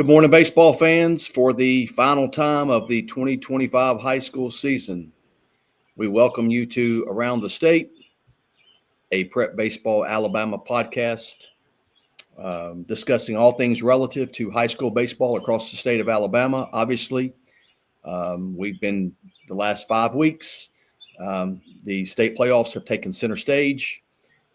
Good morning, baseball fans. For the final time of the 2025 high school season, we welcome you to Around the State, a Prep Baseball Alabama podcast discussing all things relative to high school baseball across the state of Alabama. Obviously, we've been the last 5 weeks. The state playoffs have taken center stage,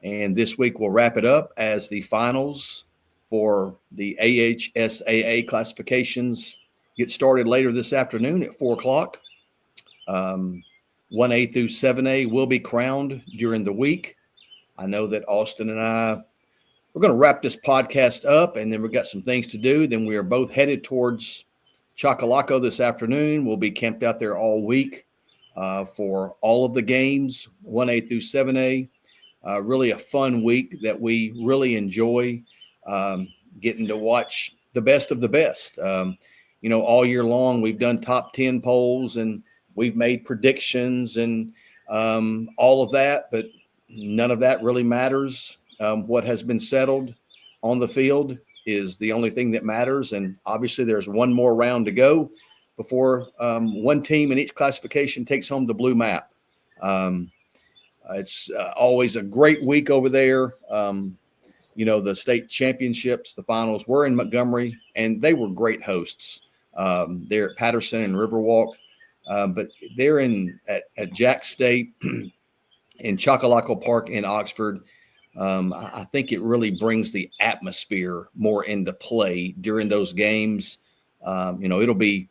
and this week we'll wrap it up as the finals for the AHSAA classifications get started later this afternoon at 4 o'clock. 1A through 7A will be crowned during the week. I know that Austin and we're going to wrap this podcast up, and then we've got some things to do. Then we are both headed towards Chocolaco this afternoon. We'll be camped out there all week for all of the games, 1A through 7A. Really a fun week that we really enjoy. Getting to watch the best of the best. All year long, we've done top 10 polls and we've made predictions and all of that, but none of that really matters. What has been settled on the field is the only thing that matters. And obviously there's one more round to go before one team in each classification takes home the blue map. It's always a great week over there. The state championships, the finals were in Montgomery, and they were great hosts. They're at Patterson and Riverwalk, but they're at Jack State in Chocolaco Park in Oxford. I think it really brings the atmosphere more into play during those games. It'll be,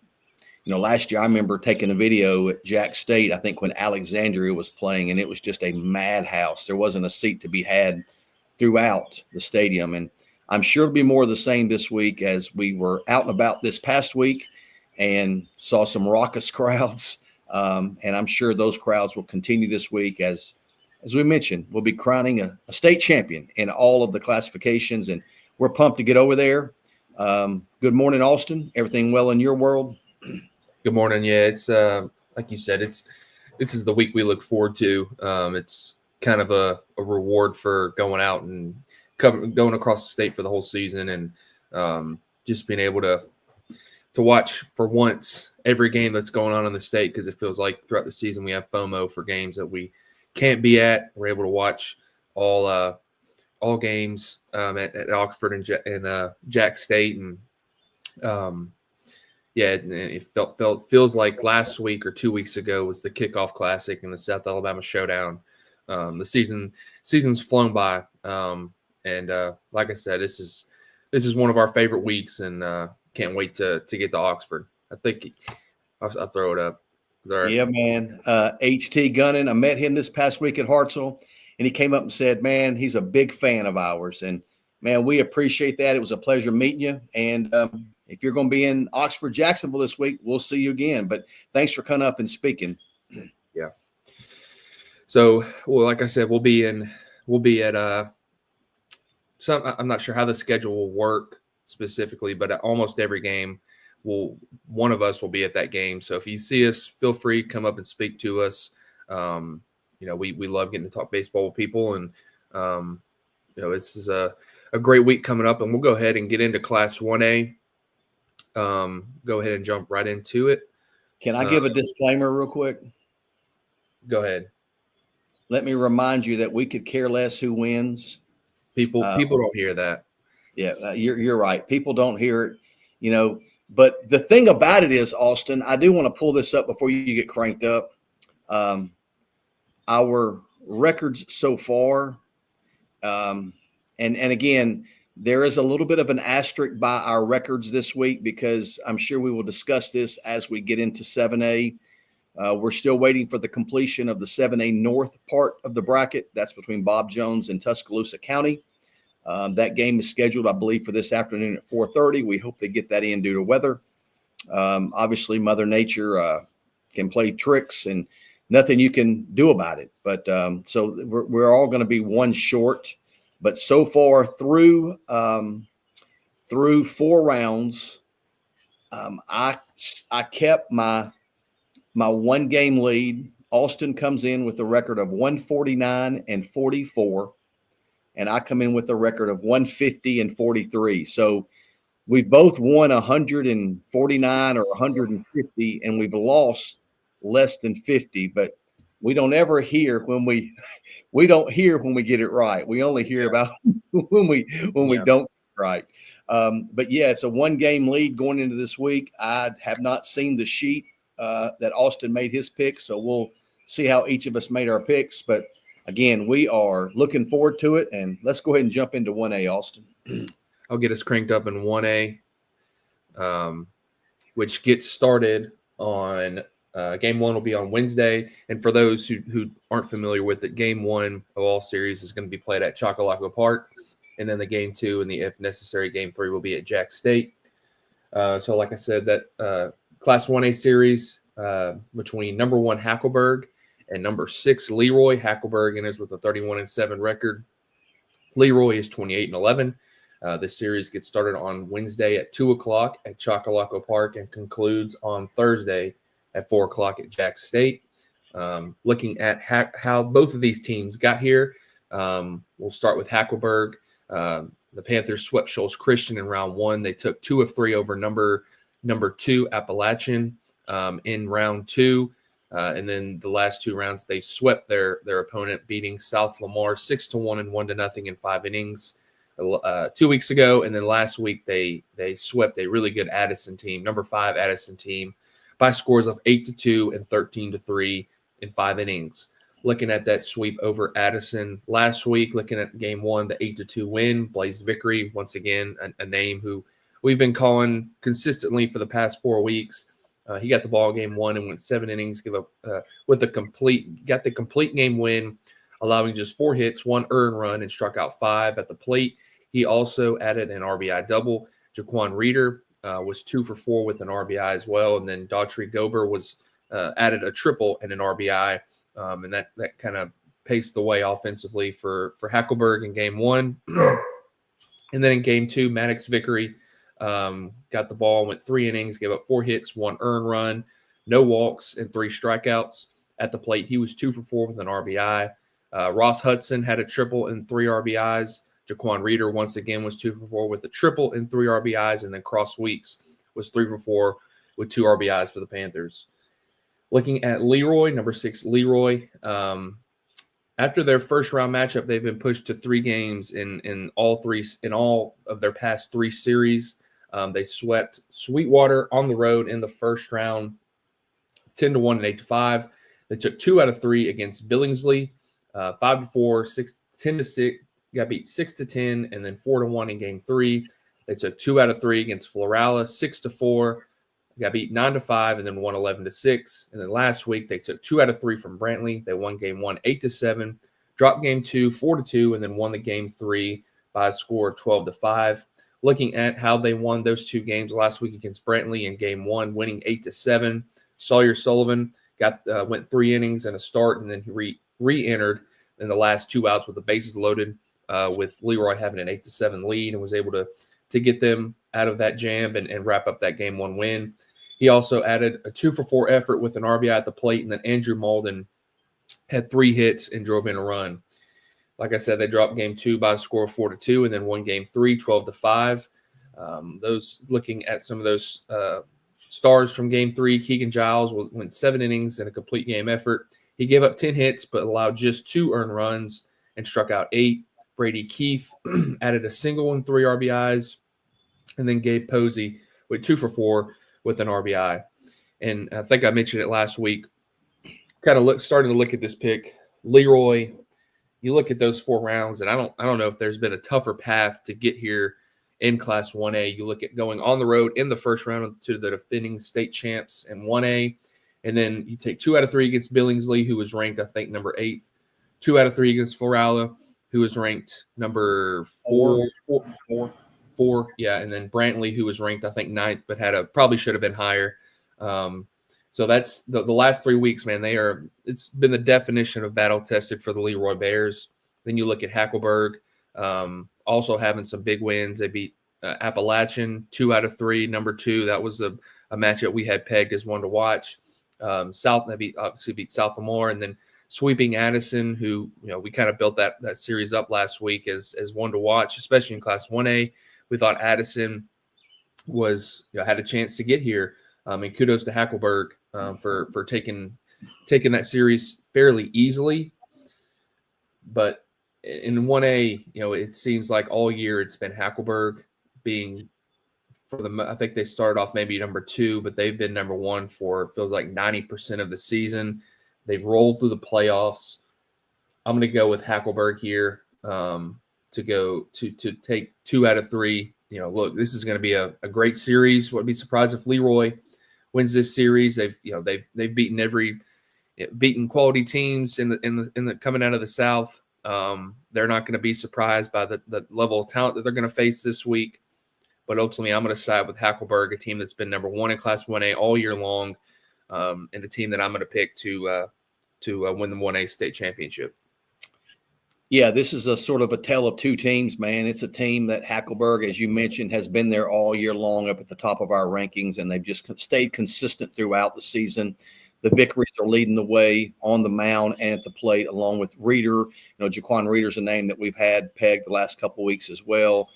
last year I remember taking a video at Jack State, I think when Alexandria was playing, and it was just a madhouse. There wasn't a seat to be had throughout the stadium. And I'm sure it'll be more of the same this week, as we were out and about this past week and saw some raucous crowds. And I'm sure those crowds will continue this week. As we mentioned, we'll be crowning a state champion in all of the classifications, and we're pumped to get over there. Good morning, Austin. Everything well in your world? Good morning. Yeah, it's like you said, this is the week we look forward to. It's kind of a reward for going out and going across the state for the whole season, and just being able to watch for once every game that's going on in the state, because it feels like throughout the season we have FOMO for games that we can't be at. We're able to watch all games at Oxford and Jack State, and it feels like last week or 2 weeks ago was the Kickoff Classic and the South Alabama Showdown. The season's flown by, and like I said, this is one of our favorite weeks, and can't wait to get to Oxford. I think I'll throw it up. Right. Yeah, man. HT Gunnan, I met him this past week at Hartselle, and he came up and said, man, he's a big fan of ours, and man, we appreciate that. It was a pleasure meeting you, and if you're going to be in Oxford, Jacksonville this week, we'll see you again. But thanks for coming up and speaking. Yeah. So, like I said, we'll be at I'm not sure how the schedule will work specifically, but at almost every game, one of us will be at that game. So if you see us, feel free to come up and speak to us. We love getting to talk baseball with people, and this is a great week coming up, and we'll go ahead and get into Class 1A. Go ahead and jump right into it. Can I give a disclaimer real quick? Go ahead. Let me remind you that we could care less who wins. People don't hear that. Yeah, you're right. People don't hear it, But the thing about it is, Austin, I do want to pull this up before you get cranked up. Our records so far, and again, there is a little bit of an asterisk by our records this week, because I'm sure we will discuss this as we get into 7A. We're still waiting for the completion of the 7A North part of the bracket. That's between Bob Jones and Tuscaloosa County. That game is scheduled, I believe, for this afternoon at 4:30. We hope they get that in due to weather. Obviously, Mother Nature can play tricks, and nothing you can do about it. But so we're all going to be one short. But so far through 4 rounds, I kept my 1-game lead. Austin comes in with a record of 149-44, and I come in with a record of 150-43. So we've both won 149 or 150, and we've lost less than 50. But we don't ever hear when we don't hear when we get it right. We only hear about when we don't get it right. But yeah, it's a 1-game lead going into this week. I have not seen the sheet that Austin made his picks, so we'll see how each of us made our picks. But again, we are looking forward to it, and let's go ahead and jump into 1A, Austin. I'll get us cranked up in 1A, which gets started on game 1 will be on Wednesday. And for those who aren't familiar with it, game 1 of all series is going to be played at Chocolaco Park. And then the game 2 and the, if necessary, game 3 will be at Jack State. So like I said, that Class 1A series between number 1 Hackleburg and number 6 Leroy. Hackleburg enters with a 31-7 record. Leroy is 28-11. This series gets started on Wednesday at 2 o'clock at Chocolaco Park and concludes on Thursday at 4 o'clock at Jack State. Looking at how both of these teams got here, we'll start with Hackleburg. The Panthers swept Shoals Christian in round 1. They took 2 of 3 over number 2 Appalachian in round 2. And then the last 2 rounds, they swept their opponent, beating South Lamar 6-1 and 1-0 in 5 innings 2 weeks ago. And then last week, they swept a really good Addison team, number 5 Addison team, by scores of 8-2 and 13-3 in 5 innings. Looking at that sweep over Addison last week, looking at game 1, the 8-2 win, Blaze Vickery, once again, a name who we've been calling consistently for the past 4 weeks. He got the ball game 1 and went 7 innings, got the complete game win, allowing just 4 hits, 1 earned run, and struck out 5 at the plate. He also added an RBI double. Jaquan Reeder was 2 for 4 with an RBI as well, and then Daughtry Gober was added a triple and an RBI, and that kind of paced the way offensively for Hackleburg in game 1. And then in game 2, Maddox Vickery got the ball, went 3 innings, gave up 4 hits, 1 earned run, no walks, and 3 strikeouts at the plate. He was 2 for 4 with an RBI. Ross Hudson had a triple and 3 RBIs. Jaquan Reeder once again was 2 for 4 with a triple and 3 RBIs. And then Cross Weeks was 3 for 4 with 2 RBIs for the Panthers. Looking at Leroy, number 6 Leroy. After their first round matchup, they've been pushed to 3 games in all of their past 3 series. They swept Sweetwater on the road in the first round, 10-1 and 8-5. They took 2 out of 3 against Billingsley, 5-4, 10-6, got beat 6-10, and then 4-1 in game 3. They took 2 out of 3 against Florala, 6-4, got beat 9-5, and then won 11-6. And then last week they took 2 out of 3 from Brantley. They won game 1 8-7, dropped game 2 4-2, and then won the game 3 by a score of 12-5. Looking at how they won those 2 games last week against Brantley in game 1, winning 8-7. Sawyer Sullivan went 3 innings and a start, and then he re-entered in the last 2 outs with the bases loaded, with Leroy having an 8-7 lead, and was able to get them out of that jam and wrap up that game 1 win. He also added a 2 for 4 effort with an RBI at the plate, and then Andrew Malden had 3 hits and drove in a run. Like I said, they dropped game 2 by a score of 4-2, and then won game 3 12-5. Those looking at some of those stars from game 3, Keegan Giles went 7 innings in a complete game effort. He gave up 10 hits, but allowed just 2 earned runs and struck out 8. Brady Keefe added a single and 3 RBIs, and then Gabe Posey with 2 for 4 with an RBI. And I think I mentioned it last week. Kind of starting to look at this pick, Leroy. You look at those 4 rounds, and I don't know if there's been a tougher path to get here in Class 1A. You look at going on the road in the first round to the defending state champs in 1A, and then you take 2 out of 3 against Billingsley, who was ranked, I think, number 8th. 2 out of 3 against Florala, who was ranked number 4. Yeah, and then Brantley, who was ranked, I think, 9th, but probably should have been higher. So that's the last 3 weeks, man. It's been the definition of battle tested for the Leroy Bears. Then you look at Hackleburg, also having some big wins. They beat Appalachian 2 out of 3, number 2. That was a matchup we had pegged as one to watch. They obviously beat South Lamar, and then sweeping Addison, who we kind of built that series up last week as one to watch, especially in Class 1A. We thought Addison had a chance to get here. And kudos to Hackleburg for taking that series fairly easily. But in 1A, it seems like all year it's been Hackleburg being I think they started off maybe number 2, but they've been number 1 for feels like 90% of the season. They've rolled through the playoffs. I'm going to go with Hackleburg here to take 2 out of 3. Look, this is going to be a great series. Wouldn't be surprised if Leroy wins this series. They've beaten quality teams in the coming out of the South. They're not going to be surprised by the level of talent that they're going to face this week. But ultimately, I'm going to side with Hackleburg, a team that's been number 1 in Class 1A all year long, and the team that I'm going to pick to win the 1A state championship. Yeah, this is a sort of a tale of two teams, man. It's a team that Hackleburg, as you mentioned, has been there all year long, up at the top of our rankings, and they've just stayed consistent throughout the season. The Vickeries are leading the way on the mound and at the plate, along with Reeder. Jaquan Reeder's a name that we've had pegged the last couple of weeks as well.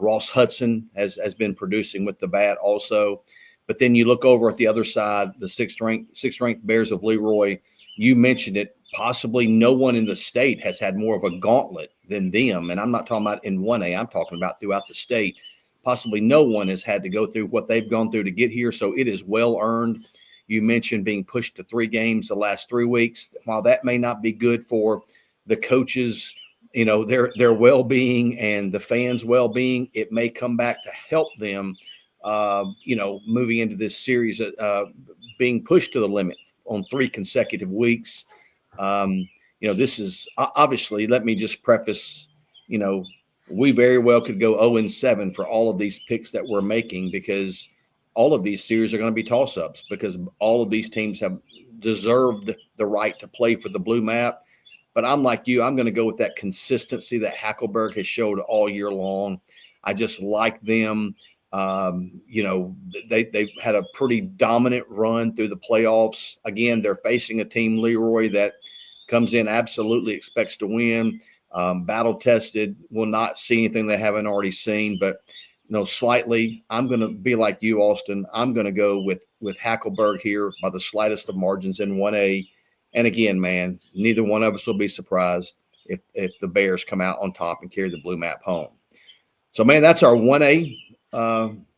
Ross Hudson has been producing with the bat also. But then you look over at the other side, the sixth ranked Bears of Leroy. You mentioned it. Possibly no one in the state has had more of a gauntlet than them. And I'm not talking about in 1A. I'm talking about throughout the state. Possibly no one has had to go through what they've gone through to get here. So it is well earned. You mentioned being pushed to 3 games the last 3 weeks. While that may not be good for the coaches, their well-being and the fans' well-being, it may come back to help them, moving into this series, being pushed to the limit on 3 consecutive weeks. This is obviously, let me just preface, we very well could go 0-7 for all of these picks that we're making, because all of these series are going to be toss-ups, because all of these teams have deserved the right to play for the blue map. But I'm like you, I'm going to go with that consistency that Hackleburg has showed all year long. I just like them. They've had a pretty dominant run through the playoffs. Again, they're facing a team, Leroy, that comes in absolutely expects to win. Battle tested, will not see anything they haven't already seen. But slightly, I'm going to be like you, Austin. I'm going to go with Hackleburg here by the slightest of margins in 1A. And again, man, neither one of us will be surprised if the Bears come out on top and carry the blue map home. So, man, that's our 1A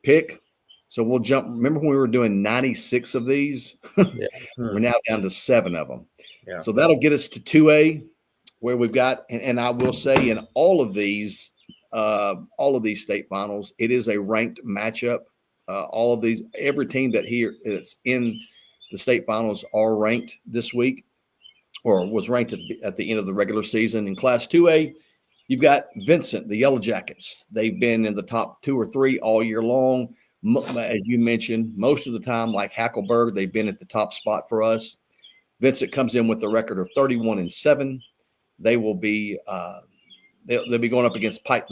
pick. So we'll jump. Remember when we were doing 96 of these? Yeah. We're now down to 7 of them. Yeah. So that'll get us to 2A, where we've got, and I will say in all of these state finals, it is a ranked matchup. All of these, every team that's in the state finals are ranked this week, or was ranked at the end of the regular season. In Class 2A, you've got Vincent, the Yellow Jackets. They've been in the top 2 or 3 all year long. As you mentioned, most of the time, like Hackleburg, they've been at the top spot for us. Vincent comes in with a record of 31-7. They will be they'll be going up against Pike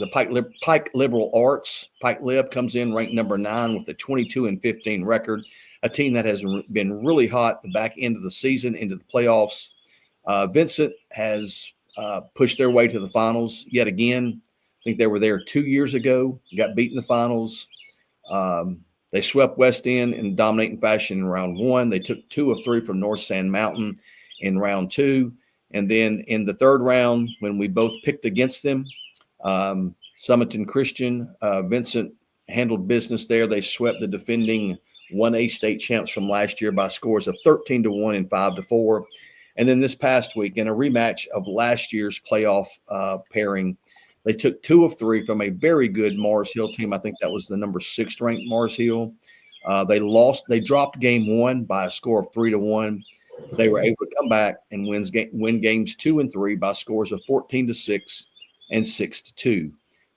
Liberal Arts. Pike Lib comes in ranked number 9 with a 22-15 record. A team that has been really hot the back end of the season into the playoffs. Vincent has pushed their way to the finals yet again. I think they were there 2 years ago, got beat in the finals. They swept West End in dominating fashion in round 1. They took 2 of 3 from North Sand Mountain in round 2. And then in the 3rd round, when we both picked against them, Summerton Christian, Vincent handled business there. They swept the defending 1A state champs from last year by scores of 13-1 and 5-4. And then this past week, in a rematch of last year's playoff pairing, they took 2 of 3 from a very good Mars Hill team. I think that was the number 6 ranked Mars Hill. They dropped game 1 by a score of 3-1. They were able to come back and win games 2 and 3 by scores of 14-6 and 6-2.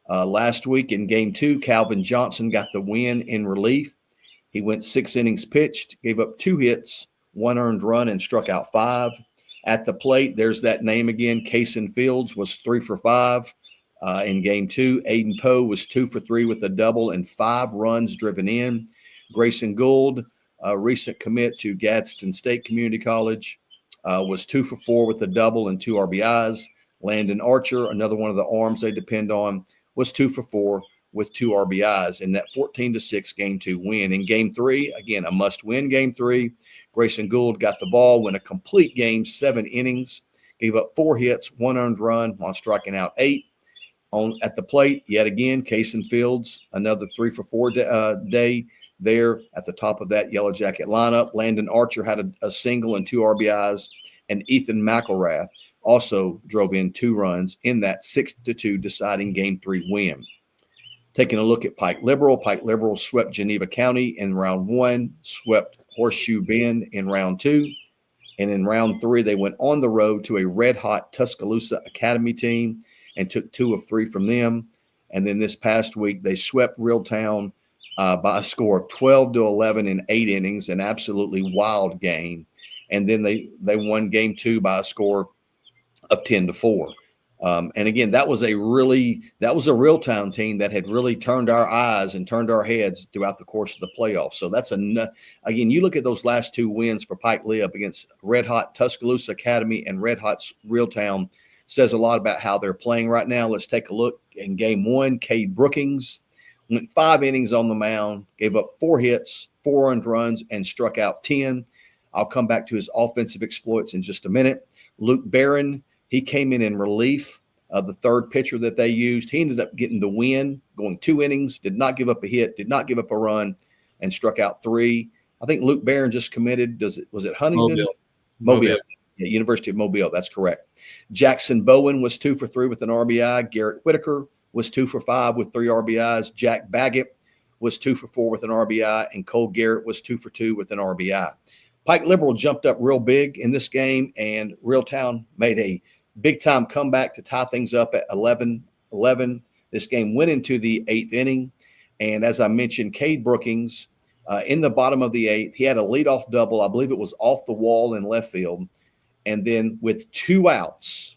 Last week in game 2, Calvin Johnson got the win in relief. He went 6 innings pitched, gave up 2 hits, 1 earned run, and struck out 5. At the plate, there's that name again. Kaysen Fields was 3 for 5. In game 2, Aiden Poe was 2 for 3 with a double and 5 runs driven in. Grayson Gould, a recent commit to Gadsden State Community College, was 2 for 4 with a double and 2 RBIs. Landon Archer, another one of the arms they depend on, was 2 for 4 with 2 RBIs in that 14-6 Game 2 win. In Game 3, again, a must-win Game 3. Grayson Gould got the ball, went a complete game, 7 innings, gave up 4 hits, 1 earned run while striking out 8. At the plate, yet again, Kason Fields, another 3 for 4 day there at the top of that Yellow Jacket lineup. Landon Archer had a single and 2 RBIs, and Ethan McElrath also drove in 2 runs in that 6-2 deciding Game 3 win. Taking a look at Pike Liberal swept Geneva County in round 1, swept Horseshoe Bend in round 2, and in round 3 they went on the road to a red-hot Tuscaloosa Academy team and took 2 of 3 from them. And then this past week they swept Reeltown by a score of 12-11 in 8 innings, an absolutely wild game. And then they won Game 2 by a score of 10-4. And again, that was a Reeltown team that had really turned our eyes and turned our heads throughout the course of the playoffs. So that's again, you look at those last 2 wins for Pike Lib against Red Hot Tuscaloosa Academy and Red Hot Reeltown, says a lot about how they're playing right now. Let's take a look. In Game 1, Cade Brookings went 5 innings on the mound, gave up 4 hits, 4 earned runs, and struck out 10. I'll come back to his offensive exploits in just a minute. Luke Barron, he came in relief of the third pitcher that they used. He ended up getting the win, going 2 innings, did not give up a hit, did not give up a run, and struck out 3. I think Luke Barron just committed. Was it Huntington? Mobile. Yeah, University of Mobile. That's correct. Jackson Bowen was 2 for 3 with an RBI. Garrett Whitaker was 2 for 5 with 3 RBIs. Jack Baggett was 2 for 4 with an RBI, and Cole Garrett was 2 for 2 with an RBI. Pike Liberal jumped up real big in this game, and Reeltown made a big-time comeback to tie things up at 11-11. This game went into the 8th inning, and as I mentioned, Cade Brookings, in the bottom of the 8th, he had a leadoff double. I believe it was off the wall in left field, and then with 2 outs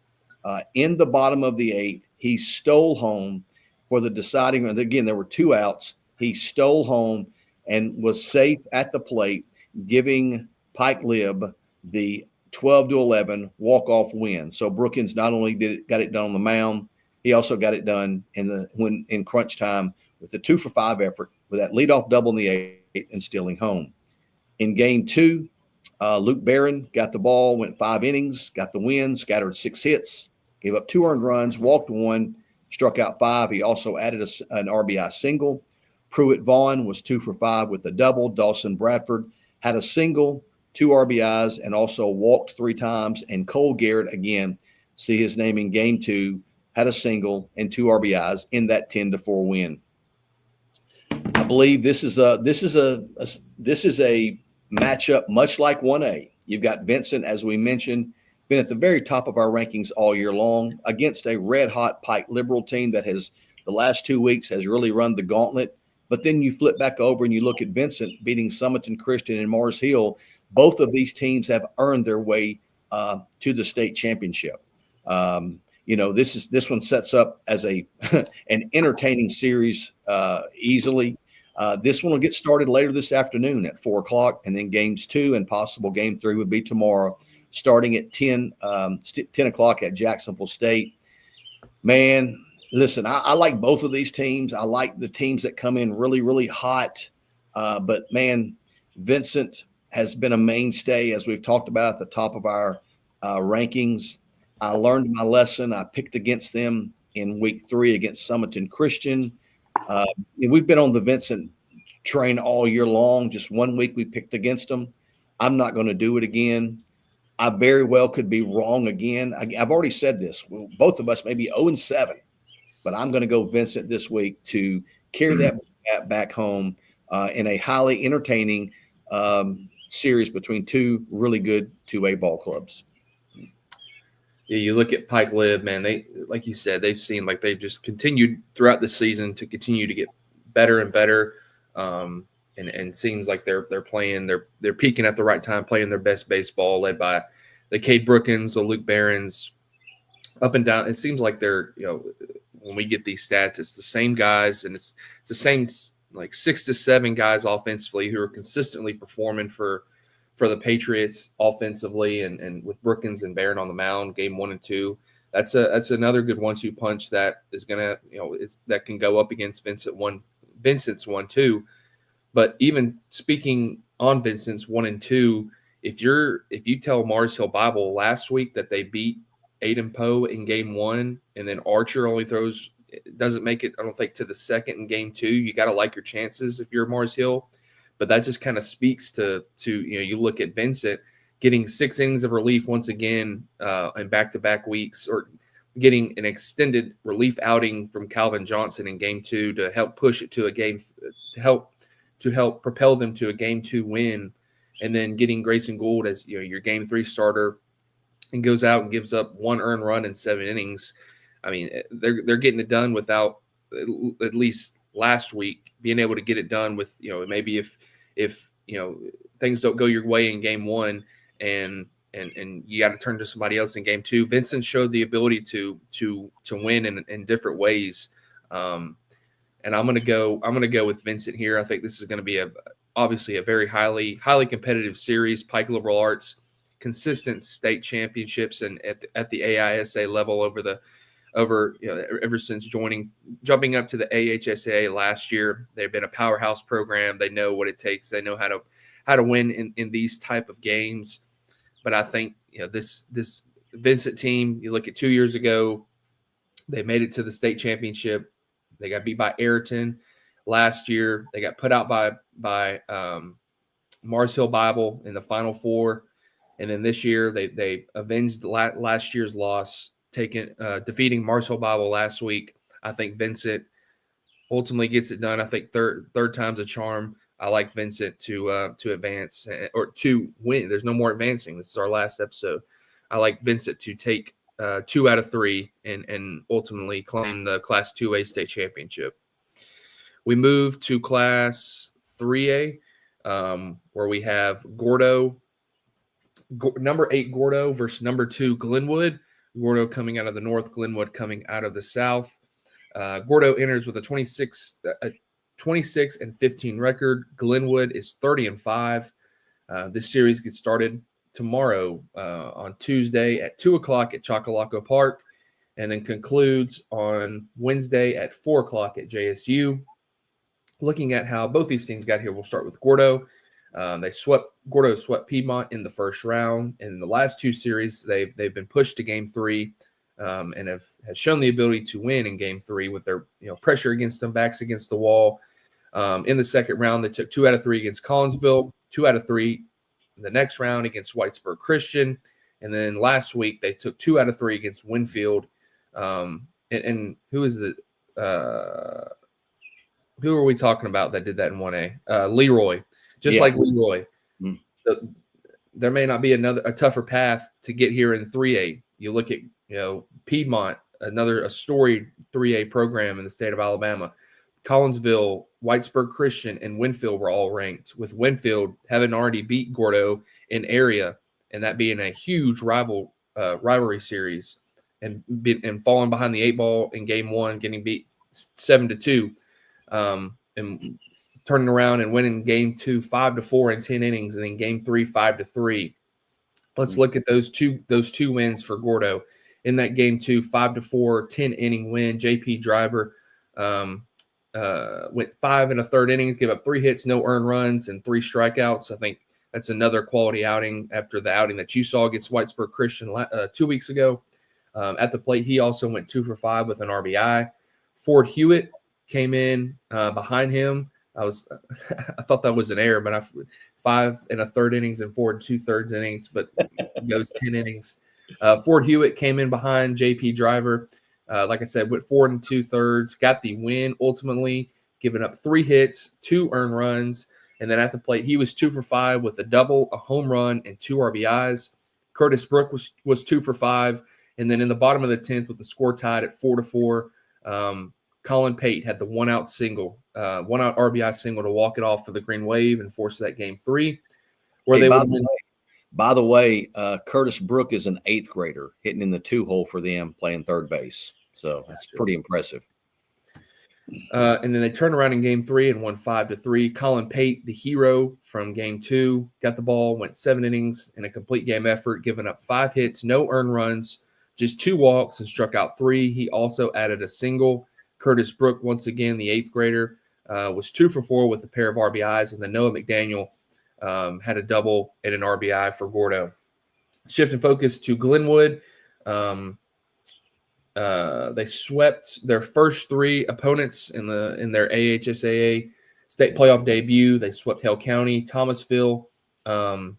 in the bottom of the 8th, he stole home for the deciding. And again, there were 2 outs. He stole home and was safe at the plate, giving Pike Lib the 12-11 walk-off win. So Brookins not only got it done on the mound, he also got it done in crunch time with a 2 for 5 effort with that leadoff double in the 8th and stealing home. In Game 2, Luke Barron got the ball, went 5 innings, got the win, scattered 6 hits, gave up 2 earned runs, walked 1, struck out 5. He also added an RBI single. Pruitt Vaughn was 2 for 5 with a double. Dawson Bradford had a single, 2 RBIs, and also walked 3 times. And Cole Garrett, again, see his name in Game 2, had a single and 2 RBIs in that 10-4 win. I believe this is a matchup much like 1A. You've got Vincent, as we mentioned, been at the very top of our rankings all year long against a red-hot Pike Liberal team that has the last 2 weeks has really run the gauntlet. But then you flip back over and you look at Vincent beating Summerton Christian and Mars Hill. Both of these teams have earned their way to the state championship. This one sets up as an entertaining series easily. This one will get started later this afternoon at 4 o'clock, and then games 2 and possible game 3 would be tomorrow, starting at 10 o'clock at Jacksonville State. Man, listen, I like both of these teams. I like the teams that come in really, really hot. But, man, Vincent has been a mainstay, as we've talked about, at the top of our rankings. I learned my lesson. I picked against them in week 3 against Summerton Christian. We've been on the Vincent train all year long. Just 1 week we picked against them. I'm not going to do it again. I very well could be wrong again. I've already said this. Both of us may be 0-7, but I'm going to go Vincent this week to carry that back home in a highly entertaining series between 2 really good 2A ball clubs. Yeah, you look at Pike Lib, man, they, like you said, they've seemed like they've just continued throughout the season to continue to get better and better. And seems like they're playing, they're peaking at the right time, playing their best baseball, led by the Cade Brookins, the Luke Barrons, up and down. It seems like they're, when we get these stats, it's the same guys, and it's the same like 6 to 7 guys offensively who are consistently performing for the Patriots offensively, and with Brookins and Barron on the mound, game 1 and 2. that's another good 1-2 punch that is gonna, that can go up against Vincent's 1-2. But even speaking on Vincent's 1 and 2, if you tell Mars Hill Bible last week that they beat Aiden Poe in game 1, and then Archer only doesn't make it, I don't think, to the second in game 2, you got to like your chances if you're Mars Hill. But that just kind of speaks to you look at Vincent getting 6 innings of relief once again in back-to-back weeks, or getting an extended relief outing from Calvin Johnson in game 2 to help push it to a game, to help propel them to a game 2 win, and then getting Grayson Gould as your game 3 starter, and goes out and gives up 1 earned run in 7 innings. I mean, they're getting it done without, at least last week, being able to get it done with, maybe if things don't go your way in game 1 and you got to turn to somebody else in game 2. Vincent showed the ability to win in different ways. And I'm gonna go with Vincent here. I think this is going to be obviously a very highly competitive series. Pike Liberal Arts, consistent state championships and at the AISA level ever since jumping up to the AHSA last year. They've been a powerhouse program. They know what it takes. They know how to win in these type of games. But I think this Vincent team, you look at 2 years ago, they made it to the state championship. They got beat by Ayrton last year. They got put out by Mars Hill Bible in the Final Four, and then this year they avenged last year's loss, defeating Mars Hill Bible last week. I think Vincent ultimately gets it done. I think third time's a charm. I like Vincent to advance or to win. There's no more advancing. This is our last episode. I like Vincent to take 2 out of 3 and ultimately claim the Class 2A state championship. We move to Class 3A, where we have Gordo, number 8 Gordo versus number 2 Glenwood. Gordo coming out of the north, Glenwood coming out of the south. Gordo enters with a 26-15 record. Glenwood is 30-5. This series gets started tomorrow on Tuesday at 2:00 at Chocolaco Park, and then concludes on Wednesday at 4:00 at JSU. Looking at how both these teams got here, we'll start with Gordo. Gordo swept Piedmont in the first round. In the last 2 series, they've been pushed to game 3 and have shown the ability to win in game 3 with their pressure against them, backs against the wall. In the second round, they took 2 out of 3 against Collinsville, 2 out of 3 in the next round against Whitesburg Christian, and then last week they took 2 out of 3 against Winfield. And who is who are we talking about that did that in 1A? Leroy. Like Leroy, there may not be a tougher path to get here in 3A. You look at Piedmont, a storied 3A program in the state of Alabama. Collinsville, Whitesburg Christian, and Winfield were all ranked, with Winfield having already beat Gordo in area, and that being a huge rivalry series, and falling behind the 8 ball in game 1, getting beat 7-2, and turning around and winning game 2 5-4 in 10 innings, and then game 3 5-3. Let's look at those two wins for Gordo. In that game 2 5-4 10-inning win, JP Driver went 5 1/3 innings, gave up 3 hits, no earned runs, and 3 strikeouts. I think that's another quality outing after the outing that you saw against Whitesburg Christian 2 weeks ago. At the plate, he also went 2 for 5 with an RBI. Ford Hewitt came in behind him. I thought that was an error, but 5 1/3 innings and 4 2/3 innings, but goes 10 innings. Ford Hewitt came in behind JP Driver. Like I said, went 4 2/3, got the win ultimately, giving up 3 hits, 2 earned runs, and then at the plate he was 2 for 5 with a double, a home run, and 2 RBIs. Curtis Brook was 2 for 5, and then in the bottom of the 10th with the score tied at 4-4, Colin Pate had the 1-out single, 1-out RBI single to walk it off for the Green Wave and force that game 3, where they would win. By the way, Curtis Brook is an 8th grader hitting in the 2-hole for them, playing third base. So that's pretty impressive. And then they turned around in game 3 and won 5-3. Colin Pate, the hero from game 2, got the ball, went 7 innings in a complete game effort, giving up 5 hits, no earned runs, just 2 walks and struck out 3. He also added a single. Curtis Brook, once again, the 8th grader, was 2 for 4 with a pair of RBIs, and then Noah McDaniel had a double and an RBI for Gordo. Shifting focus to Glenwood. They swept their first 3 opponents in their AHSAA state playoff debut. They swept Hale County, Thomasville, and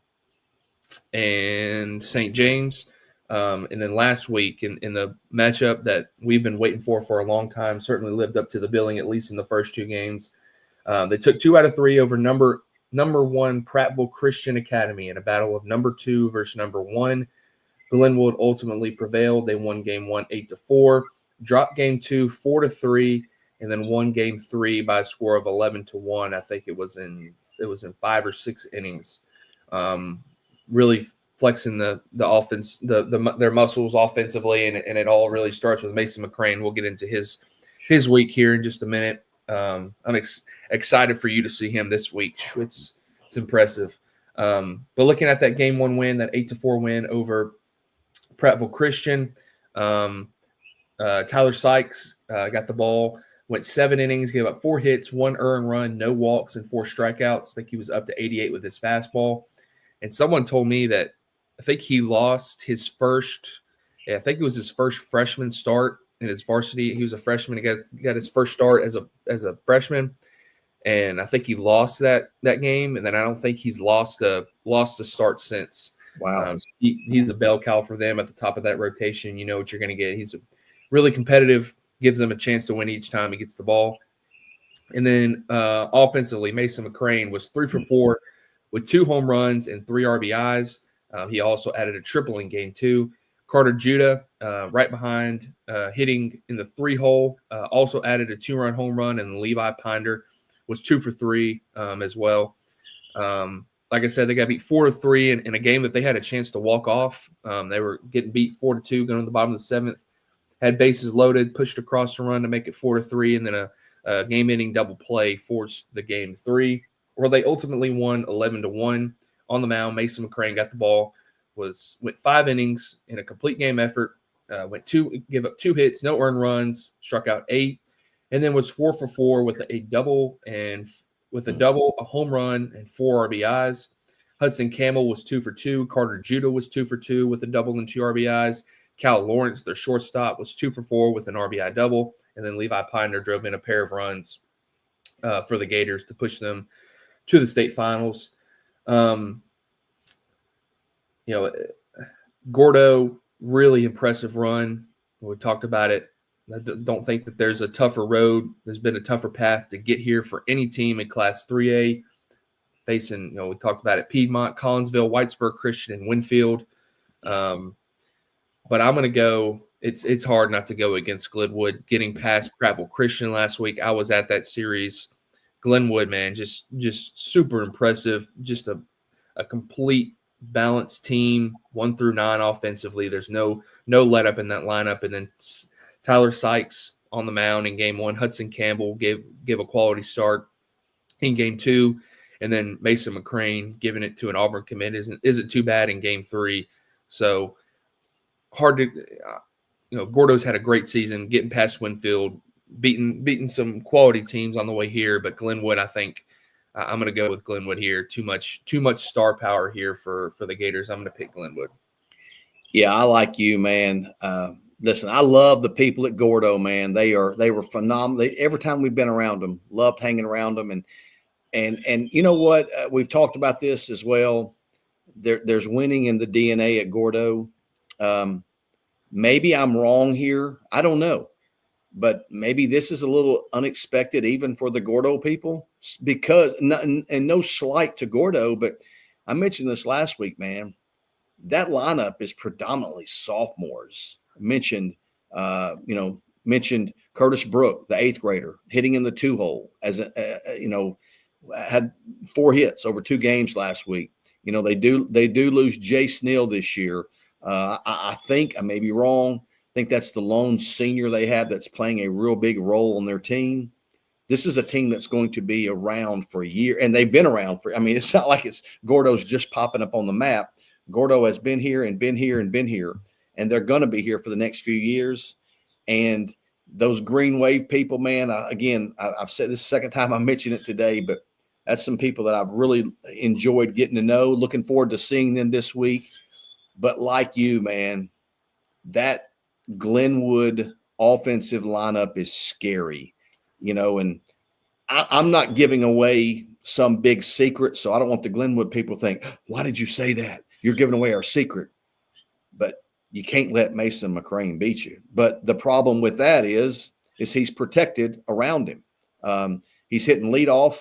St. James. And then last week in the matchup that we've been waiting for a long time, certainly lived up to the billing, at least in the first 2 games. They took 2 out of 3 over number 1 Prattville Christian Academy in a battle of number 2 versus number 1. Glenwood ultimately prevailed. They won game 1 8-4, dropped game 2 4-3, and then won game 3 by a score of 11-1. I think it was in 5 or 6 innings. Really flexing the offense, their muscles offensively, and it all really starts with Mason McCrane. We'll get into his week here in just a minute. I'm excited for you to see him this week. It's impressive. But looking at that game 1 win, that 8-4 win over Prattville Christian, Tyler Sykes got the ball, went 7 innings, gave up 4 hits, 1 earned run, no walks, and 4 strikeouts. I think he was up to 88 with his fastball. And someone told me that I think he lost his first – I think it was his first freshman start in his varsity. He was a freshman. He got his first start as a freshman, and I think he lost that game. And then I don't think he's lost a start since. Wow. He's a bell cow for them at the top of that rotation. You know what you're going to get. He's really competitive, gives them a chance to win each time he gets the ball. And then offensively, Mason McCrane was 3 for 4 with 2 home runs and 3 RBIs. He also added a triple in game 2. Carter Judah, right behind, hitting in the 3-hole, also added a 2-run home run, and Levi Pinder was 2 for 3 as well. Like I said, they got beat 4-3 in a game that they had a chance to walk off. They were getting beat 4-2 going to the bottom of the 7th. Had bases loaded, pushed across the run to make it 4-3, and then a game-ending double play forced the game 3, where they ultimately won 11-1. On the mound, Mason McCrane got the ball, went 5 innings in a complete game effort, gave up 2 hits, no earned runs, struck out 8, and then was 4 for 4 with a double, a home run, and 4 RBIs. Hudson Campbell was 2 for 2. Carter Judah was 2 for 2 with a double and 2 RBIs. Cal Lawrence, their shortstop, was 2 for 4 with an RBI double, and then Levi Pinder drove in a pair of runs for the Gators to push them to the state finals. Gordo, really impressive run. We talked about it. I don't think that there's a tougher road. There's been a tougher path to get here for any team in Class 3A. Facing, we talked about it, Piedmont, Collinsville, Whitesburg Christian, and Winfield. But I'm going to go. It's hard not to go against Glenwood. Getting past Prattville Christian last week, I was at that series. Glenwood, man, just super impressive. Just a complete balanced team, 1 through 9 offensively. There's no let up in that lineup. And then Tyler Sykes on the mound in game 1. Hudson Campbell gave a quality start in game 2, and then Mason McCrane giving it to an Auburn commit isn't too bad in game 3. So hard to Gordo's had a great season, getting past Winfield, beating some quality teams on the way here. But Glenwood, I think I'm going to go with Glenwood here. Too much star power here for the Gators. I'm going to pick Glenwood. Yeah, I like you, man. Listen, I love the people at Gordo, man. They were phenomenal. Every time we've been around them, loved hanging around them. And you know what? We've talked about this as well. There's winning in the DNA at Gordo. Maybe I'm wrong here. I don't know. But maybe this is a little unexpected even for the Gordo people, because and no slight to Gordo, but I mentioned this last week, man. That lineup is predominantly sophomores. Mentioned Curtis Brook, the 8th grader, hitting in the 2-hole had 4 hits over 2 games last week. They do lose Jay Snell this year. I think I may be wrong. I think that's the lone senior they have that's playing a real big role on their team. This is a team that's going to be around for a year, and they've been around it's not like Gordo's just popping up on the map. Gordo has been here and been here and been here. and they're going to be here for the next few years. And those Green Wave people, man, I've said this is the second time I mentioned it today, but that's some people that I've really enjoyed getting to know. Looking forward to seeing them this week. But like you, man, that Glenwood offensive lineup is scary, and I'm not giving away some big secret, so I don't want the Glenwood people to think, why did you say that? You're giving away our secret. But you can't let Mason McCrane beat you. But the problem with that is he's protected around him. He's hitting leadoff.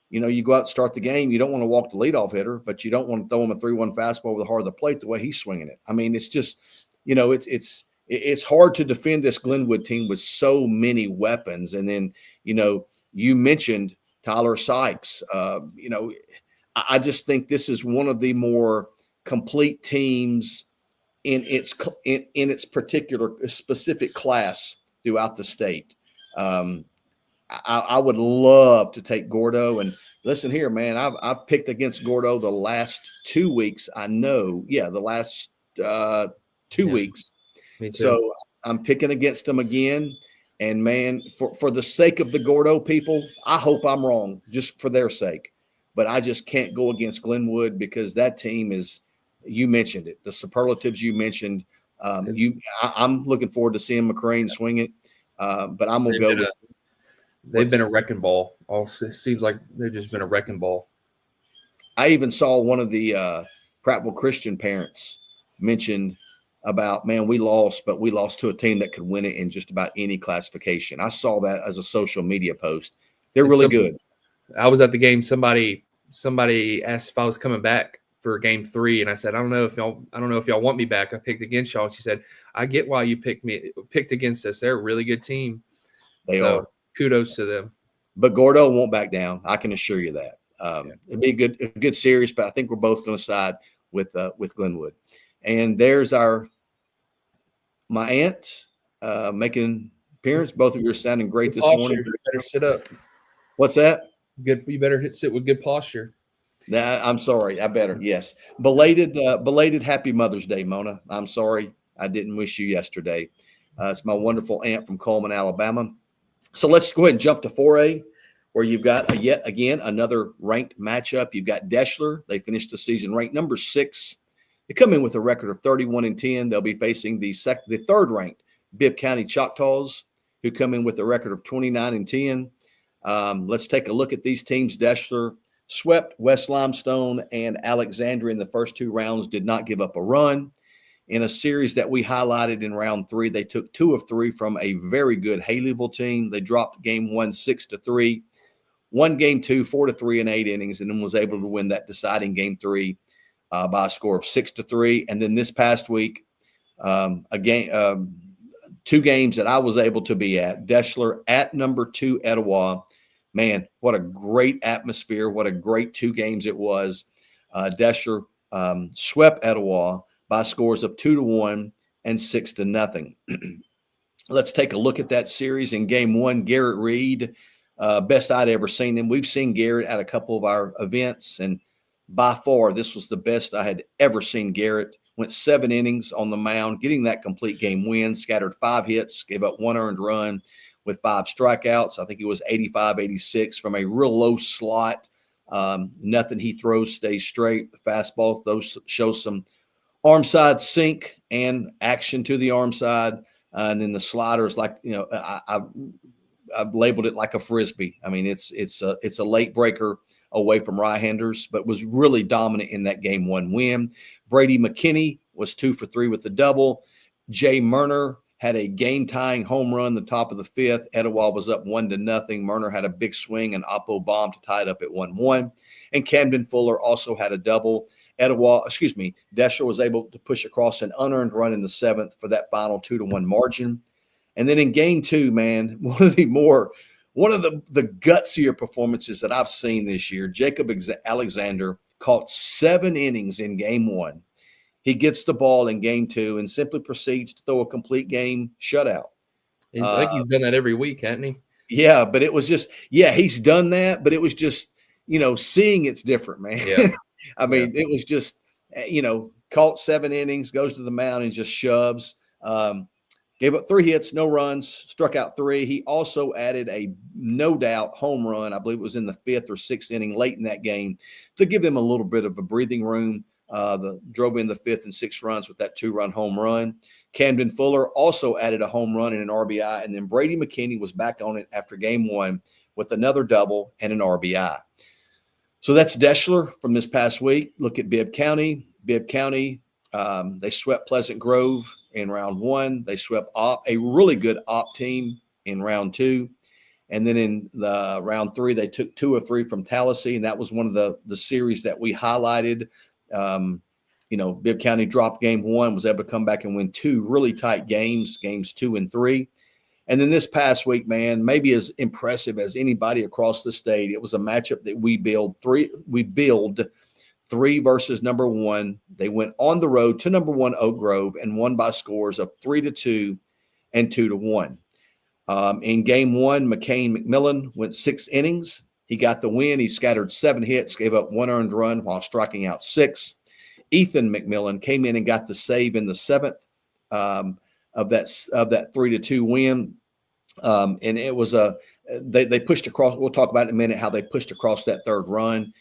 You go out and start the game. You don't want to walk the leadoff hitter, but you don't want to throw him a 3-1 fastball over the heart of the plate the way he's swinging it. I mean, it's just, it's hard to defend this Glenwood team with so many weapons. And then, you mentioned Tyler Sykes. I just think this is one of the more complete teams in its particular specific class throughout the state. I would love to take Gordo, and listen here, man. I've picked against Gordo the last 2 weeks. I know, the last 2 weeks. Me too. So I'm picking against them again. And man, for the sake of the Gordo people, I hope I'm wrong, just for their sake. But I just can't go against Glenwood because that team is. You mentioned it, the superlatives you mentioned. I'm looking forward to seeing McCrane swing it, but I'm gonna go. They've been a wrecking ball. Seems like they've just been a wrecking ball. I even saw one of the Prattville Christian parents mentioned about, man, we lost, but we lost to a team that could win it in just about any classification. I saw that as a social media post. They're really good. I was at the game. Somebody asked if I was coming back for game 3, and I said, I don't know if y'all want me back. I picked against y'all. And she said, I get why you picked against us. They're a really good team. They are. Kudos to them. But Gordo won't back down. I can assure you that. It'd be a good series, but I think we're both going to side with Glenwood. And there's my aunt making an appearance. Both of you are sounding great this morning. You better sit up. What's that? Good. You better sit with good posture. Nah, I'm sorry. I better. Yes. Belated Happy Mother's Day, Mona. I'm sorry I didn't wish you yesterday. It's my wonderful aunt from Coleman, Alabama. So let's go ahead and jump to 4A, where you've got yet again another ranked matchup. You've got Deschler. They finished the season ranked number 6. They come in with a record of 31-10. They'll be facing the third ranked Bibb County Choctaws, who come in with a record of 29-10. Let's take a look at these teams. Deschler swept West Limestone and Alexandria in the first 2 rounds, did not give up a run. In a series that we highlighted in round 3, they took 2 of 3 from a very good Haleyville team. They dropped game 1 6-3, won game 2 4-3 in 8 innings, and then was able to win that deciding game 3 by a score of 6-3. And then this past week, 2 games that I was able to be at. Deschler at number 2 Etowah. Man, what a great atmosphere! What a great 2 games it was. Deschler swept Etowah by scores of 2-1 and 6-0. Let's take a look at that series. In game 1, Garrett Reed, best I'd ever seen him. We've seen Garrett at a couple of our events, and by far this was the best I had ever seen Garrett. Went 7 innings on the mound, getting that complete game win, scattered 5 hits, gave up 1 earned run with 5 strikeouts. I think it was 85-86 from a real low slot. Nothing he throws stays straight. The fastball those shows some arm side sink and action to the arm side. And then the slider is like, I've labeled it like a Frisbee. I mean, it's a late breaker away from right-handers, but was really dominant in that game 1 win. Brady McKinney was 2 for 3 with the double. Jay Murner had a game-tying home run the top of the 5th. Etowah was up 1-0. Murner had a big swing and Oppo bomb to tie it up at 1-1. And Camden Fuller also had a double. Deschler was able to push across an unearned run in the 7th for that final 2-1 margin. And then in game 2, man, one of the gutsier performances that I've seen this year. Jacob Alexander caught 7 innings in game 1. He gets the ball in game 2 and simply proceeds to throw a complete game shutout. I think he's done that every week, hasn't he? Yeah, but it was just, he's done that, but it was just, seeing it's different, man. Yeah. I mean, it was just, caught 7 innings, goes to the mound and just shoves. Gave up 3 hits, no runs, struck out 3. He also added a no doubt home run. I believe it was in the 5th or 6th inning late in that game to give them a little bit of a breathing room. Drove in the 5th and 6th runs with that 2-run home run. Camden Fuller also added a home run and an RBI. And then Brady McKinney was back on it after game 1 with another double and an RBI. So that's Deschler from this past week. Look at Bibb County. Bibb County, they swept Pleasant Grove in round 1. They swept a really good Opp team in round 2. And then in the round 3, they took 2 or 3 from Tallahassee, and that was one of the series that we highlighted. Bibb County dropped game 1, was able to come back and win 2 really tight games 2 and 3. And then this past week, man, maybe as impressive as anybody across the state, it was a matchup that we build 3 versus number 1. They went on the road to number 1 Oak Grove and won by scores of 3-2 and 2-1. In game 1, McCain McMillan went 6 innings. He got the win. He scattered 7 hits, gave up 1 earned run while striking out 6. Ethan McMillan came in and got the save in the 7th of that 3-2 win. And it was they pushed across. We'll talk about in a minute how they pushed across that 3rd run.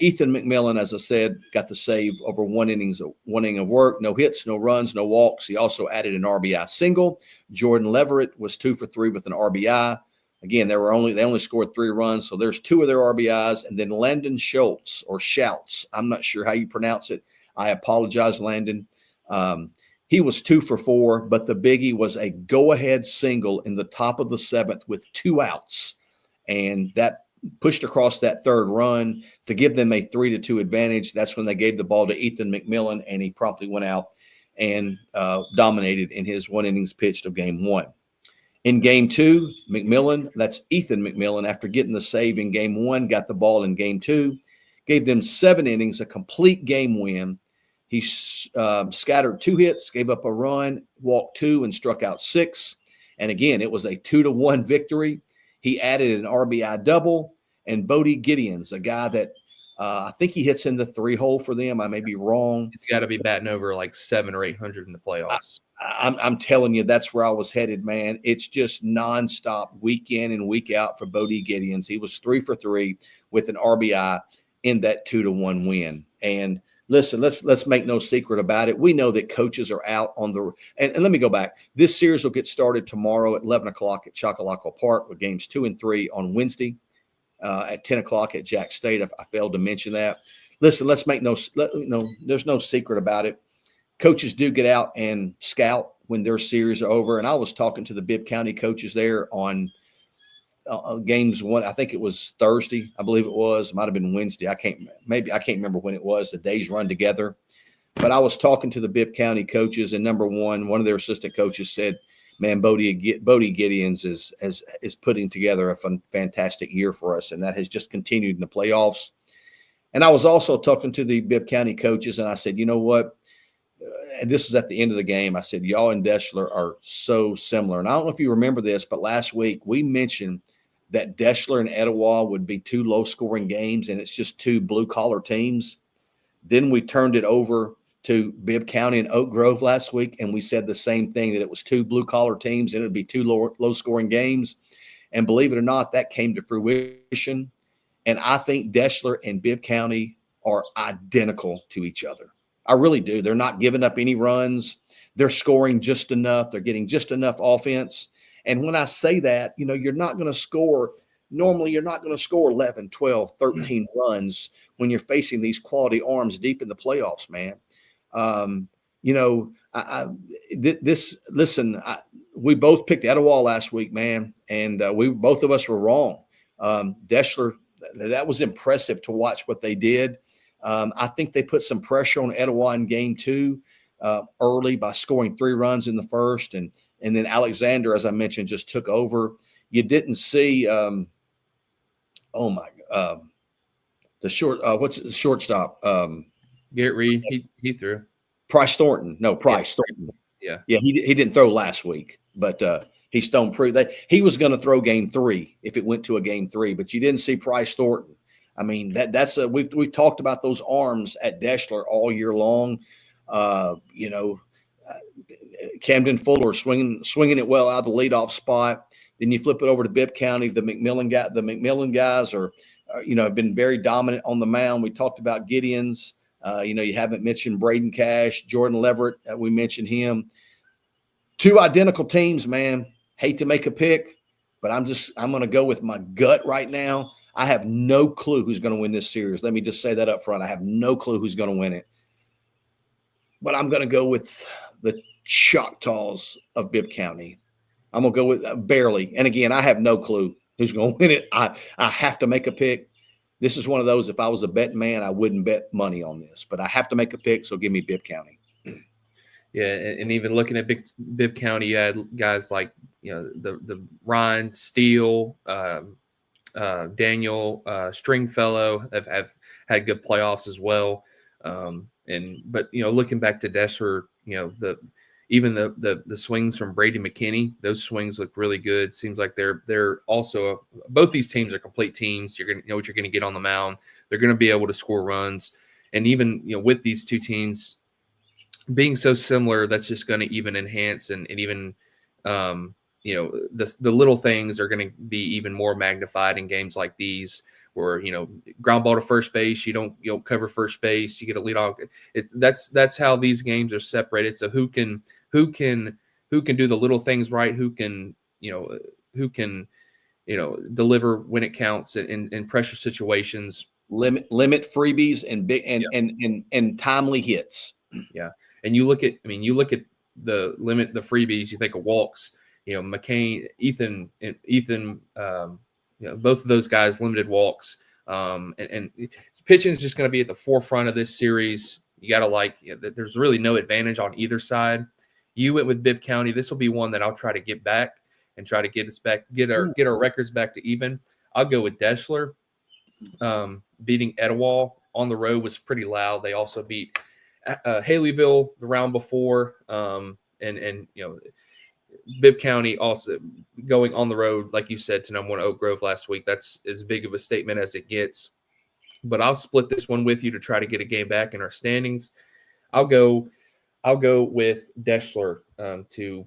Ethan McMillan, as I said, got the save over 1 inning of work. No hits, no runs, no walks. He also added an RBI single. Jordan Leverett was 2 for 3 with an RBI. Again, they only scored 3 runs, so there's 2 of their RBIs. And then Landon Schultz, or Shouts, I'm not sure how you pronounce it. I apologize, Landon. He was 2 for 4, but the biggie was a go-ahead single in the top of the 7th with 2 outs. And that pushed across that 3rd run to give them a 3-2 advantage. That's when they gave the ball to Ethan McMillan, and he promptly went out and dominated in his 1 innings pitched of game 1. In game 2, McMillan, that's Ethan McMillan, after getting the save in game 1, got the ball in game 2, gave them 7 innings, a complete game win. He scattered 2 hits, gave up a run, walked 2, and struck out 6. And again, it was a 2-1 victory. He added an RBI double, and Bodie Gideons, a guy that I think he hits in the 3 hole for them. I may be wrong. He's got to be batting over like 700 or 800 in the playoffs. I'm telling you, that's where I was headed, man. It's just nonstop, week in and week out for Bodie Gideons. He was 3 for 3 with an RBI in that 2-1 win. And listen, let's make no secret about it. We know that coaches are out on the and let me go back. This series will get started tomorrow at 11 o'clock at Chocolaco Park with games 2 and 3 on Wednesday at 10 o'clock at Jack State. I failed to mention that. Listen, let's make there's no secret about it. Coaches do get out and scout when their series are over. And I was talking to the Bibb County coaches there on games 1. I think it was Thursday. I believe it was. Might have been Wednesday. I can't remember when it was. The days run together. But I was talking to the Bibb County coaches, and number one of their assistant coaches said, "Man, Bodie Gideons is putting together a fantastic year for us, and that has just continued in the playoffs." And I was also talking to the Bibb County coaches, and I said, "You know what?" And this was at the end of the game. I said, "Y'all and Deschler are so similar." And I don't know if you remember this, but last week we mentioned that Deschler and Etowah would be 2 low-scoring games, and it's just 2 blue-collar teams. Then we turned it over to Bibb County and Oak Grove last week, and we said the same thing, that it was 2 blue-collar teams, and it would be 2 low-scoring games. And believe it or not, that came to fruition. And I think Deschler and Bibb County are identical to each other. I really do. They're not giving up any runs. They're scoring just enough. They're getting just enough offense. And when I say that, you're not going to score. Normally, you're not going to score 11, 12, 13 runs when you're facing these quality arms deep in the playoffs, man. We both picked Etowah last week, man, and both of us were wrong. Deschler, that was impressive to watch what they did. I think they put some pressure on Etowah in game 2 early by scoring 3 runs in the first, and then Alexander, as I mentioned, just took over. You didn't see the shortstop? Garrett Reed, he threw. Price Thornton. No, Price Thornton. Yeah. Yeah, he didn't throw last week, but he stone proved that he was going to throw game 3 if it went to a game 3, but you didn't see Price Thornton. I mean, we've talked about those arms at Deschler all year long. You know, Camden Fuller swinging it well out of the leadoff spot. Then you flip it over to Bibb County. The McMillan guys have been very dominant on the mound. We talked about Gideon's. You haven't mentioned Braden Cash, Jordan Leverett. We mentioned him. Two identical teams, man. Hate to make a pick, but I'm going to go with my gut right now. I have no clue who's going to win this series. Let me just say that up front. I have no clue who's going to win it. But I'm going to go with the Choctaws of Bibb County. I'm going to go with barely. And again, I have no clue who's going to win it. I have to make a pick. This is one of those, if I was a betting man, I wouldn't bet money on this. But I have to make a pick, so give me Bibb County. Yeah, and even looking at Bibb County, you had guys like the Ryan Steele, Daniel Stringfellow have had good playoffs as well. But looking back to Dessler, the swings from Brady McKinney, those swings look really good. Seems like they're also both these teams are complete teams. You're gonna know what you're gonna get on the mound. They're gonna be able to score runs, and even with these two teams being so similar, that's just going to even enhance and even the little things are going to be even more magnified in games like these, where ground ball to first base, you don't cover first base, you get a lead off. That's how these games are separated. So who can do the little things right? Who can deliver when it counts in pressure situations. Limit freebies and big and timely hits. Yeah. And you look at the freebies, you think of walks, McCain, Ethan, both of those guys limited walks. And pitching is just going to be at the forefront of this series. You got to there's really no advantage on either side. You went with Bibb County. This will be one that I'll try to get back and try to get us back, get our records back to even. I'll go with Dessler. Beating Etowah on the road was pretty loud. They also beat Haleyville the round before, and Bibb County also going on the road, like you said, to #1 Oak Grove last week. That's as big of a statement as it gets. But I'll split this one with you to try to get a game back in our standings. I'll go with Dessler to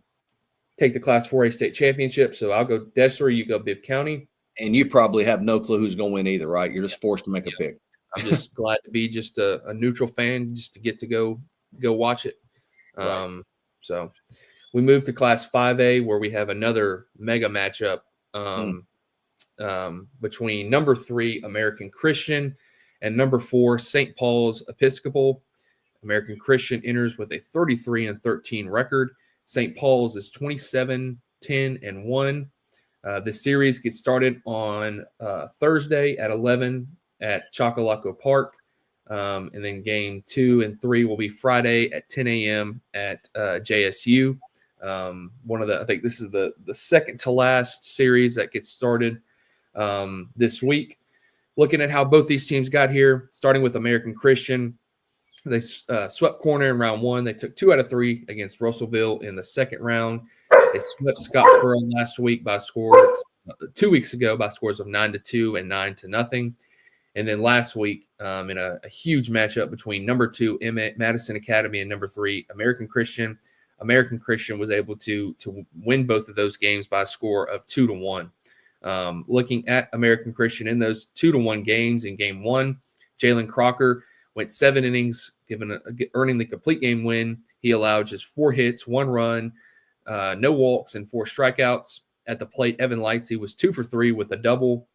take the Class 4A state championship. So I'll go Dessler, you go Bibb County. And you probably have no clue who's going to win either, right? You're just forced to make a pick. I'm just glad to be just a neutral fan, just to get to go watch it. Right. So we move to Class 5A, where we have another mega matchup between number 3 American Christian and number 4 St. Paul's Episcopal. American Christian enters with a 33-13 record. St. Paul's is 27-10-1. The series gets started on Thursday at 11 at Chocolaco Park. And then game 2 and 3 will be Friday at 10 a.m. at JSU. I think this is the second to last series that gets started this week. Looking at how both these teams got here, starting with American Christian, they swept Corner in round 1. They took 2 out of 3 against Russellville in the second round. They swept Scottsboro last week by scores 2 weeks ago by scores of 9-2 and 9-0. And then last week, in a huge matchup between number 2 Madison Academy and number 3 American Christian was able to win both of those games by a score of 2-1. Looking at American Christian in those 2-1 games, in game 1, Jalen Crocker went 7 innings, earning the complete game win. He allowed just 4 hits, 1 run, no walks, and 4 strikeouts. At the plate, Evan Lightsey was 2 for 3 with a double.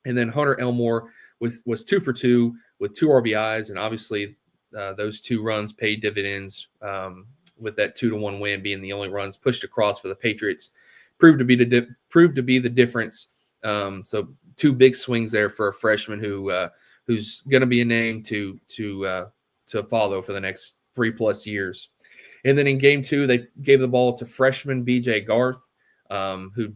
And then Hunter Elmore was 2 for 2 with 2 RBIs. And obviously those 2 runs paid dividends with that 2-1 win being the only runs pushed across for the Patriots. Proved to be the difference. So 2 big swings there for a freshman who's going to be a name to follow for the next 3+ years. And then in game 2, they gave the ball to freshman BJ Garth, who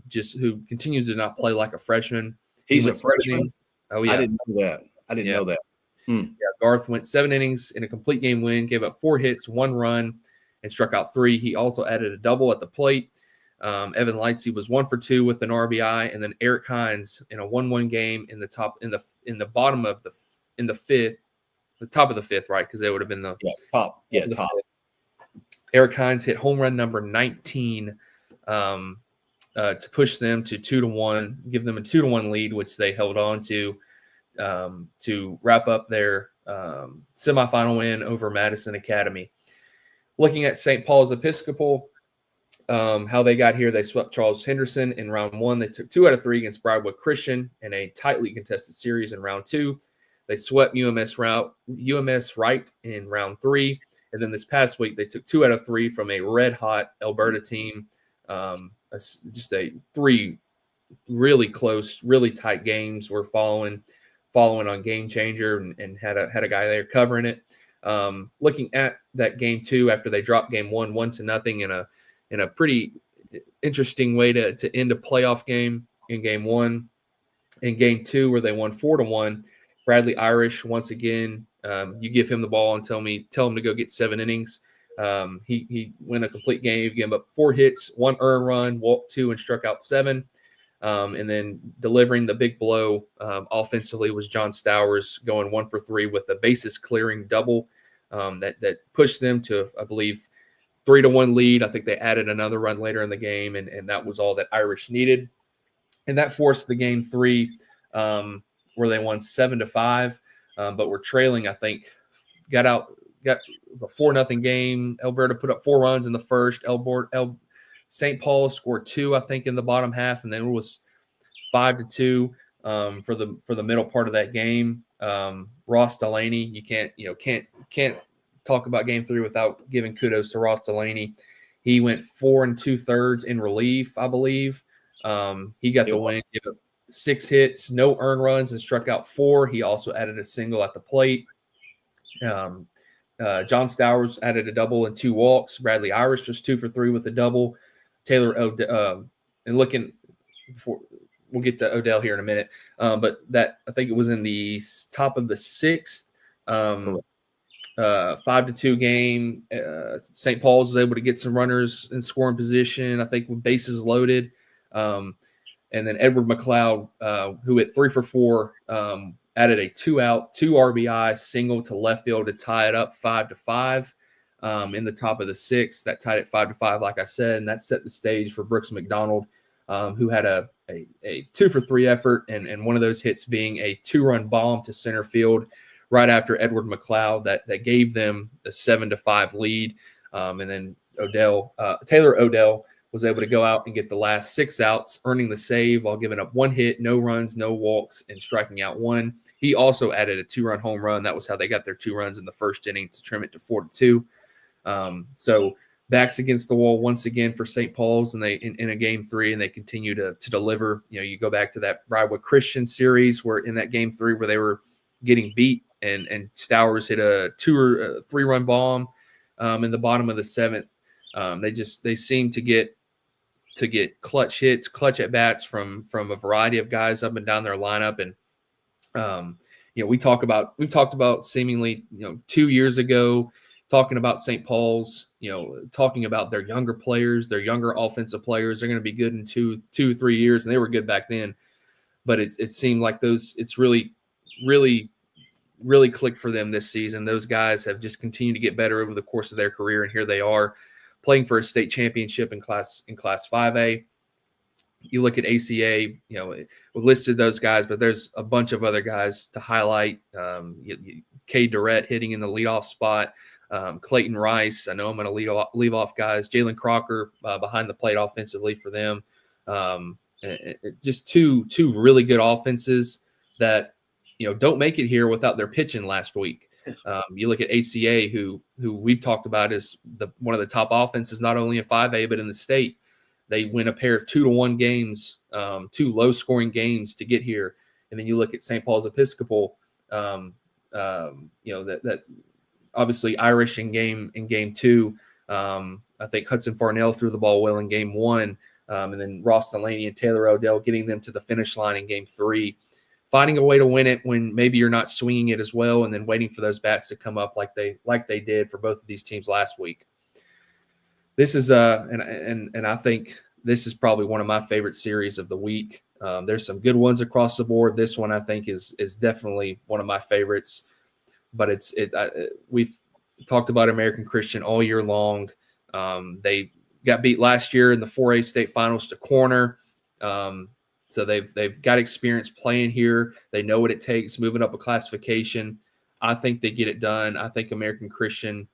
continues to not play like a freshman. He's a freshman. Oh yeah, I didn't know that. Know that. Yeah, Garth went 7 innings in a complete game win, gave up 4 hits, 1 run, and struck out 3. He also added a double at the plate. Evan Lightsey was 1 for 2 with an RBI, and then Eric Hines in a 1-1 game in the 5th top of the fifth, right? Because they would have been the top. Fifth. Eric Hines hit home run number 19 to push them to 2-1, give them a 2-1 lead, which they held on to wrap up their semifinal win over Madison Academy. Looking at St. Paul's Episcopal, how they got here, they swept Charles Henderson in round 1. They took 2 out of 3 against Briarwood Christian in a tightly contested series in round 2. They swept UMS Wright in round 3. And then this past week, they took 2 out of 3 from a red-hot Alberta team. Just 3 really close, really tight games. We're following on Game Changer and had a guy there covering it. Looking at that game 2 after they dropped game 1 1-0 in a pretty interesting way to end a playoff game in game 1. In game 2 where they won 4-1, Bradley Irish once again. You give him the ball and tell him to go get 7 innings. He went a complete game. He gave up 4 hits, 1 earned run, walked 2, and struck out 7. And then delivering the big blow offensively was John Stowers, going 1 for 3 with a bases clearing double that pushed them to, I believe, 3-1 lead. I think they added another run later in the game, and that was all that Irish needed. And that forced the game 3, where they won 7-5. But we're trailing, I think, it was a 4-0 game. Alberta put up 4 runs in the first. St. Paul scored 2, I think, in the bottom half, and then it was 5-2 for the middle part of that game. Ross Delaney, you can't talk about game 3 without giving kudos to Ross Delaney. He went 4 2/3 in relief, I believe. He got the win. 6 hits, no earned runs, and struck out 4. He also added a single at the plate. John Stowers added a double and 2 walks. Bradley Irish was 2 for 3 with a double. Taylor Odell, and looking before we'll get to Odell here in a minute, but that I think it was in the top of the 6th, 5-2 game. St. Paul's was able to get some runners in scoring position, I think, with bases loaded. And then Edward McLeod, who hit 3 for 4, added a 2-out, 2 RBI single to left field to tie it up 5-5 in the top of the 6th. That tied it 5-5, like I said, and that set the stage for Brooks McDonald, who had a 2 for 3 effort, and one of those hits being a 2-run bomb to center field right after Edward McLeod that gave them a 7-5 lead. And then Taylor Odell was able to go out and get the last 6 outs, earning the save while giving up 1 hit, no runs, no walks, and striking out 1. He also added a 2-run home run. That was how they got their 2 runs in the first inning to trim it to 4-2. So backs against the wall once again for St. Paul's, and they in a game 3, and they continue to deliver. You go back to that Briarwood Christian series where in that game 3 where they were getting beat, and Stowers hit a 3-run bomb in the bottom of the 7th. They seem to get clutch hits, clutch at bats from a variety of guys up and down their lineup. And we've talked about seemingly 2 years ago, talking about St. Paul's, talking about their younger players, their younger offensive players. They're going to be good in 2-3 years, and they were good back then. But it seemed like it's really, really, really clicked for them this season. Those guys have just continued to get better over the course of their career, and here they are playing for a state championship in Class 5A. You look at ACA, we listed those guys, but there's a bunch of other guys to highlight. Kay Durrett hitting in the leadoff spot. Clayton Rice, I know I'm going to leave off guys. Jalen Crocker behind the plate offensively for them. Just two really good offenses that don't make it here without their pitching last week. You look at ACA, who we've talked about as one of the top offenses, not only in 5A but in the state. They win a pair of 2-1 games, 2 low-scoring games to get here. And then you look at St. Paul's Episcopal, that obviously Irish in game 2. I think Hudson Farnell threw the ball well in game 1, and then Ross Delaney and Taylor Odell getting them to the finish line in game 3. Finding a way to win it when maybe you're not swinging it as well, and then waiting for those bats to come up like they did for both of these teams last week. This is and I think this is probably one of my favorite series of the week. There's some good ones across the board. This one I think is definitely one of my favorites. but we've talked about American Christian all year long. They got beat last year in the 4A state finals to Corner. So they've got experience playing here. They know what it takes moving up a classification. I think they get it done. I think American Christian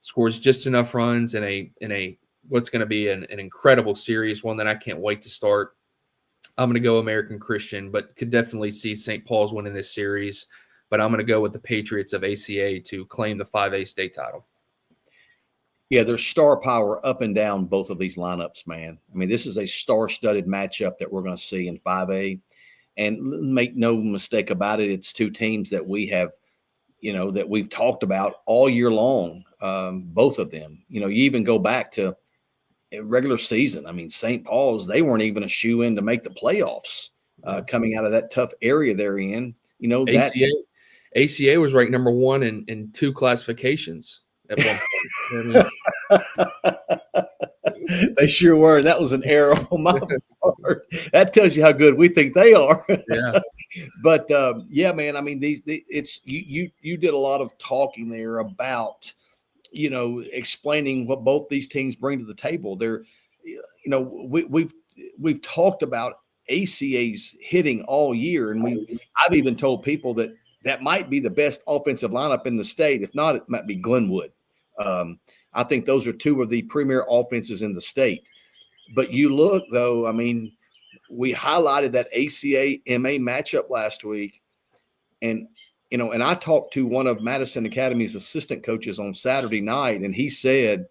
scores just enough runs in a what's going to be an incredible series, one that I can't wait to start. I'm going to go American Christian, but could definitely see St. Paul's winning this series. But I'm going to go with the Patriots of ACA to claim the 5A state title. Yeah, there's star power up and down both of these lineups, man. I mean, this is a star-studded matchup that we're going to see in 5A. And make no mistake about it, it's two teams that we have, that we've talked about all year long, both of them. You even go back to regular season. I mean, St. Paul's, they weren't even a shoe-in to make the playoffs coming out of that tough area they're in. ACA was ranked number 1 in 2 classifications at one point. They sure were. That was an error on my part. That tells you how good we think they are. Yeah. But yeah, man. I mean, it's you did a lot of talking there about explaining what both these teams bring to the table. They're, we've talked about ACA's hitting all year, and I've even told people that might be the best offensive lineup in the state. If not, it might be Glenwood. I think those are two of the premier offenses in the state. But you look, though, I mean, we highlighted that ACA-MA matchup last week. And, and I talked to one of Madison Academy's assistant coaches on Saturday night, and he said,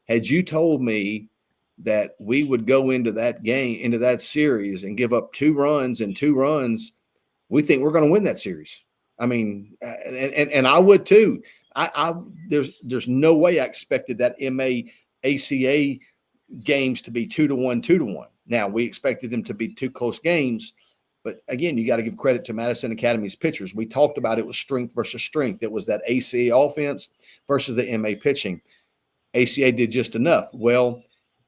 had you told me that we would go into that game, into that series and give up 2 runs and 2 runs, we think we're going to win that series. I mean, and I would too. There's no way I expected that MA ACA games to be 2-1, 2-1. Now we expected them to be 2 close games, but again, you got to give credit to Madison Academy's pitchers. We talked about it was strength versus strength. It was that ACA offense versus the MA pitching. ACA did just enough. Well,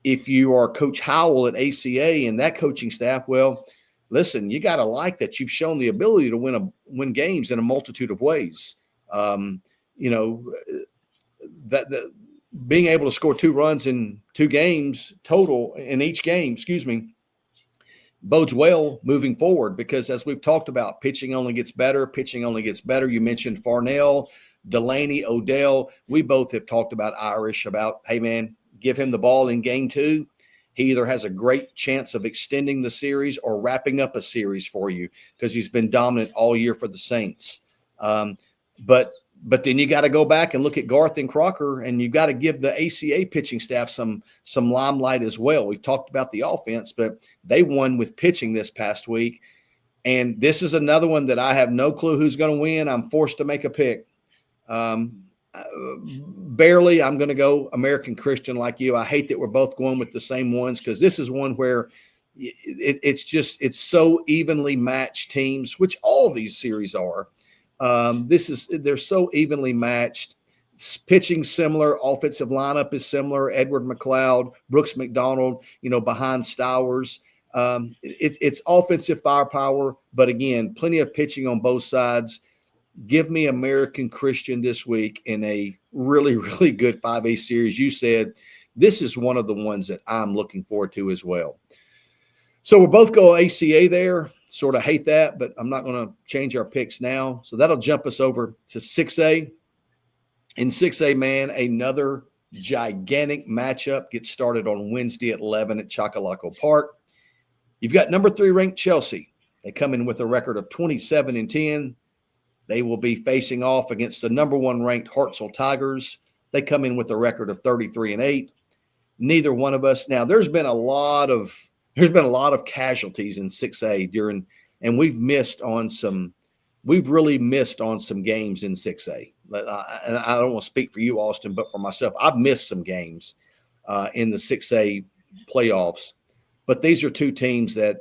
if you are Coach Howell at ACA and that coaching staff, well, listen, you got to like that you've shown the ability to win games in a multitude of ways. That being able to score 2 runs in 2 games total in each game, bodes well moving forward, because as we've talked about, pitching only gets better. You mentioned Farnell, Delaney, Odell. We both have talked about Irish, about, hey, man, give him the ball in game 2. He either has a great chance of extending the series or wrapping up a series for you, because he's been dominant all year for the Saints. But then you got to go back and look at Garth and Crocker, and you've got to give the ACA pitching staff some limelight as well. We've talked about the offense, but they won with pitching this past week. And this is another one that I have no clue who's going to win. I'm forced to make a pick. Barely, I'm going to go American Christian like you. I hate that we're both going with the same ones, because this is one where it's so evenly matched teams, which all of these series are. They're so evenly matched. Pitching similar, offensive lineup is similar. Edward McLeod, Brooks McDonald, behind Stowers. It's offensive firepower, but again, plenty of pitching on both sides. Give me American Christian this week in a really, really good 5A series. You said this is one of the ones that I'm looking forward to as well. So we'll both go ACA there. Sort of hate that, but I'm not going to change our picks now. So that'll jump us over to 6A. In 6A, man, another gigantic matchup gets started on Wednesday at 11 at Chocolaco Park. You've got number 3 ranked Chelsea. They come in with a record of 27-10. They will be facing off against the number 1 ranked Hartselle Tigers. They come in with a record of 33-8. Neither one of us. Now, there's been a lot of casualties in 6A and we've really missed on some games in 6A. And I don't want to speak for you, Austin, but for myself, I've missed some games in the 6A playoffs. But these are two teams that,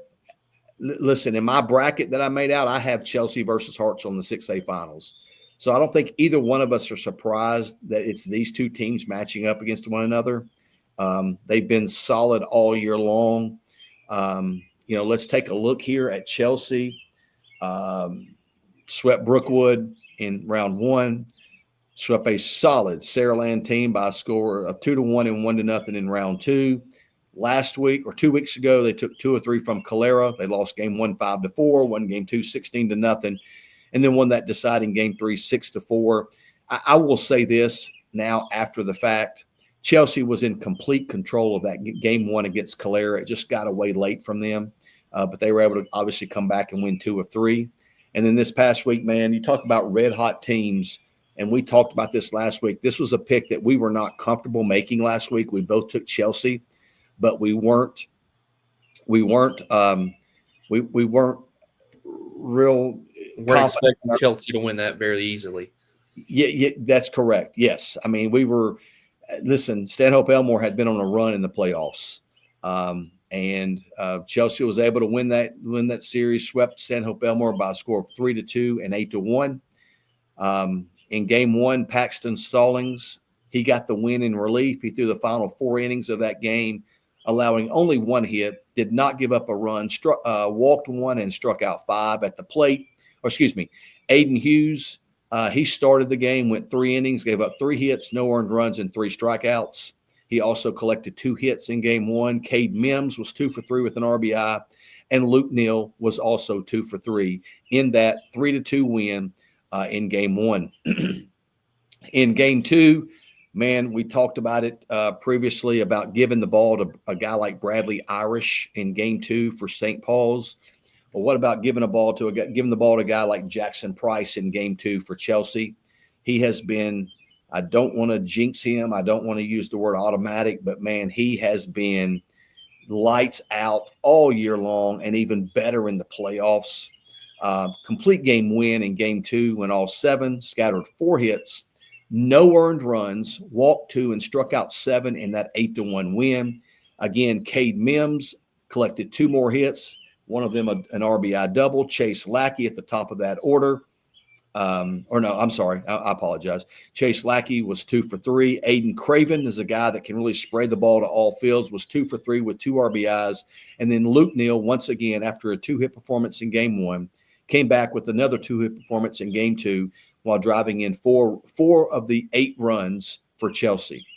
listen, in my bracket that I made out, I have Chelsea versus Hartselle in the 6A finals. So I don't think either one of us are surprised that it's these two teams matching up against one another. They've been solid all year long. Let's take a look here at Chelsea. Swept Brookwood, in round one, swept a solid Saraland team by a score of 2-1 and 1-0 in round two. Last week or 2 weeks ago, they took 2 or 3 from Calera. They lost game one 5-4, won game two 16-0, and then won that deciding game three 6-4. I will say this now after the fact. Chelsea was in complete control of that game one against Calera. It just got away late from them, but they were able to obviously come back and win 2 of 3. And then this past week, man, you talk about red hot teams, and we talked about this last week. This was a pick that we were not comfortable making last week. We both took Chelsea, but we weren't real. We're expecting Chelsea to win that very easily. Yeah, that's correct. Yes, I mean we were. Listen, Stanhope Elmore had been on a run in the playoffs, and Chelsea was able to win that series. Swept Stanhope Elmore by a score of 3-2 and 8-1. In game one, Paxton Stallings, he got the win in relief. He threw the final 4 innings of that game, allowing only 1 hit. Did not give up a run. Walked 1 and struck out 5 at the plate. Aiden Hughes. He started the game, went 3 innings, gave up 3 hits, no earned runs, and 3 strikeouts. He also collected 2 hits in game one. Cade Mims was 2 for 3 with an RBI, and Luke Neal was also 2 for 3 in that 3-2 win in game one. In game two, man, we talked about it previously about giving the ball to a guy like Bradley Irish in game two for St. Paul's. Well, what about giving the ball to a guy like Jackson Price in game two for Chelsea? He has been, I don't want to jinx him. I don't want to use the word automatic, but man, he has been lights out all year long and even better in the playoffs. Complete game win in game two, went all 7, scattered 4 hits, no earned runs, walked 2 and struck out 7 in that 8-1 win. Again, Cade Mims collected 2 more hits. One of them an RBI double. Chase Lackey at the top of that order. I apologize. Chase Lackey was 2 for 3. Aiden Craven is a guy that can really spray the ball to all fields, was 2 for 3 with 2 RBIs. And then Luke Neal, once again, after a 2-hit performance in game one, came back with another 2-hit performance in game two while driving in four of the 8 runs for Chelsea.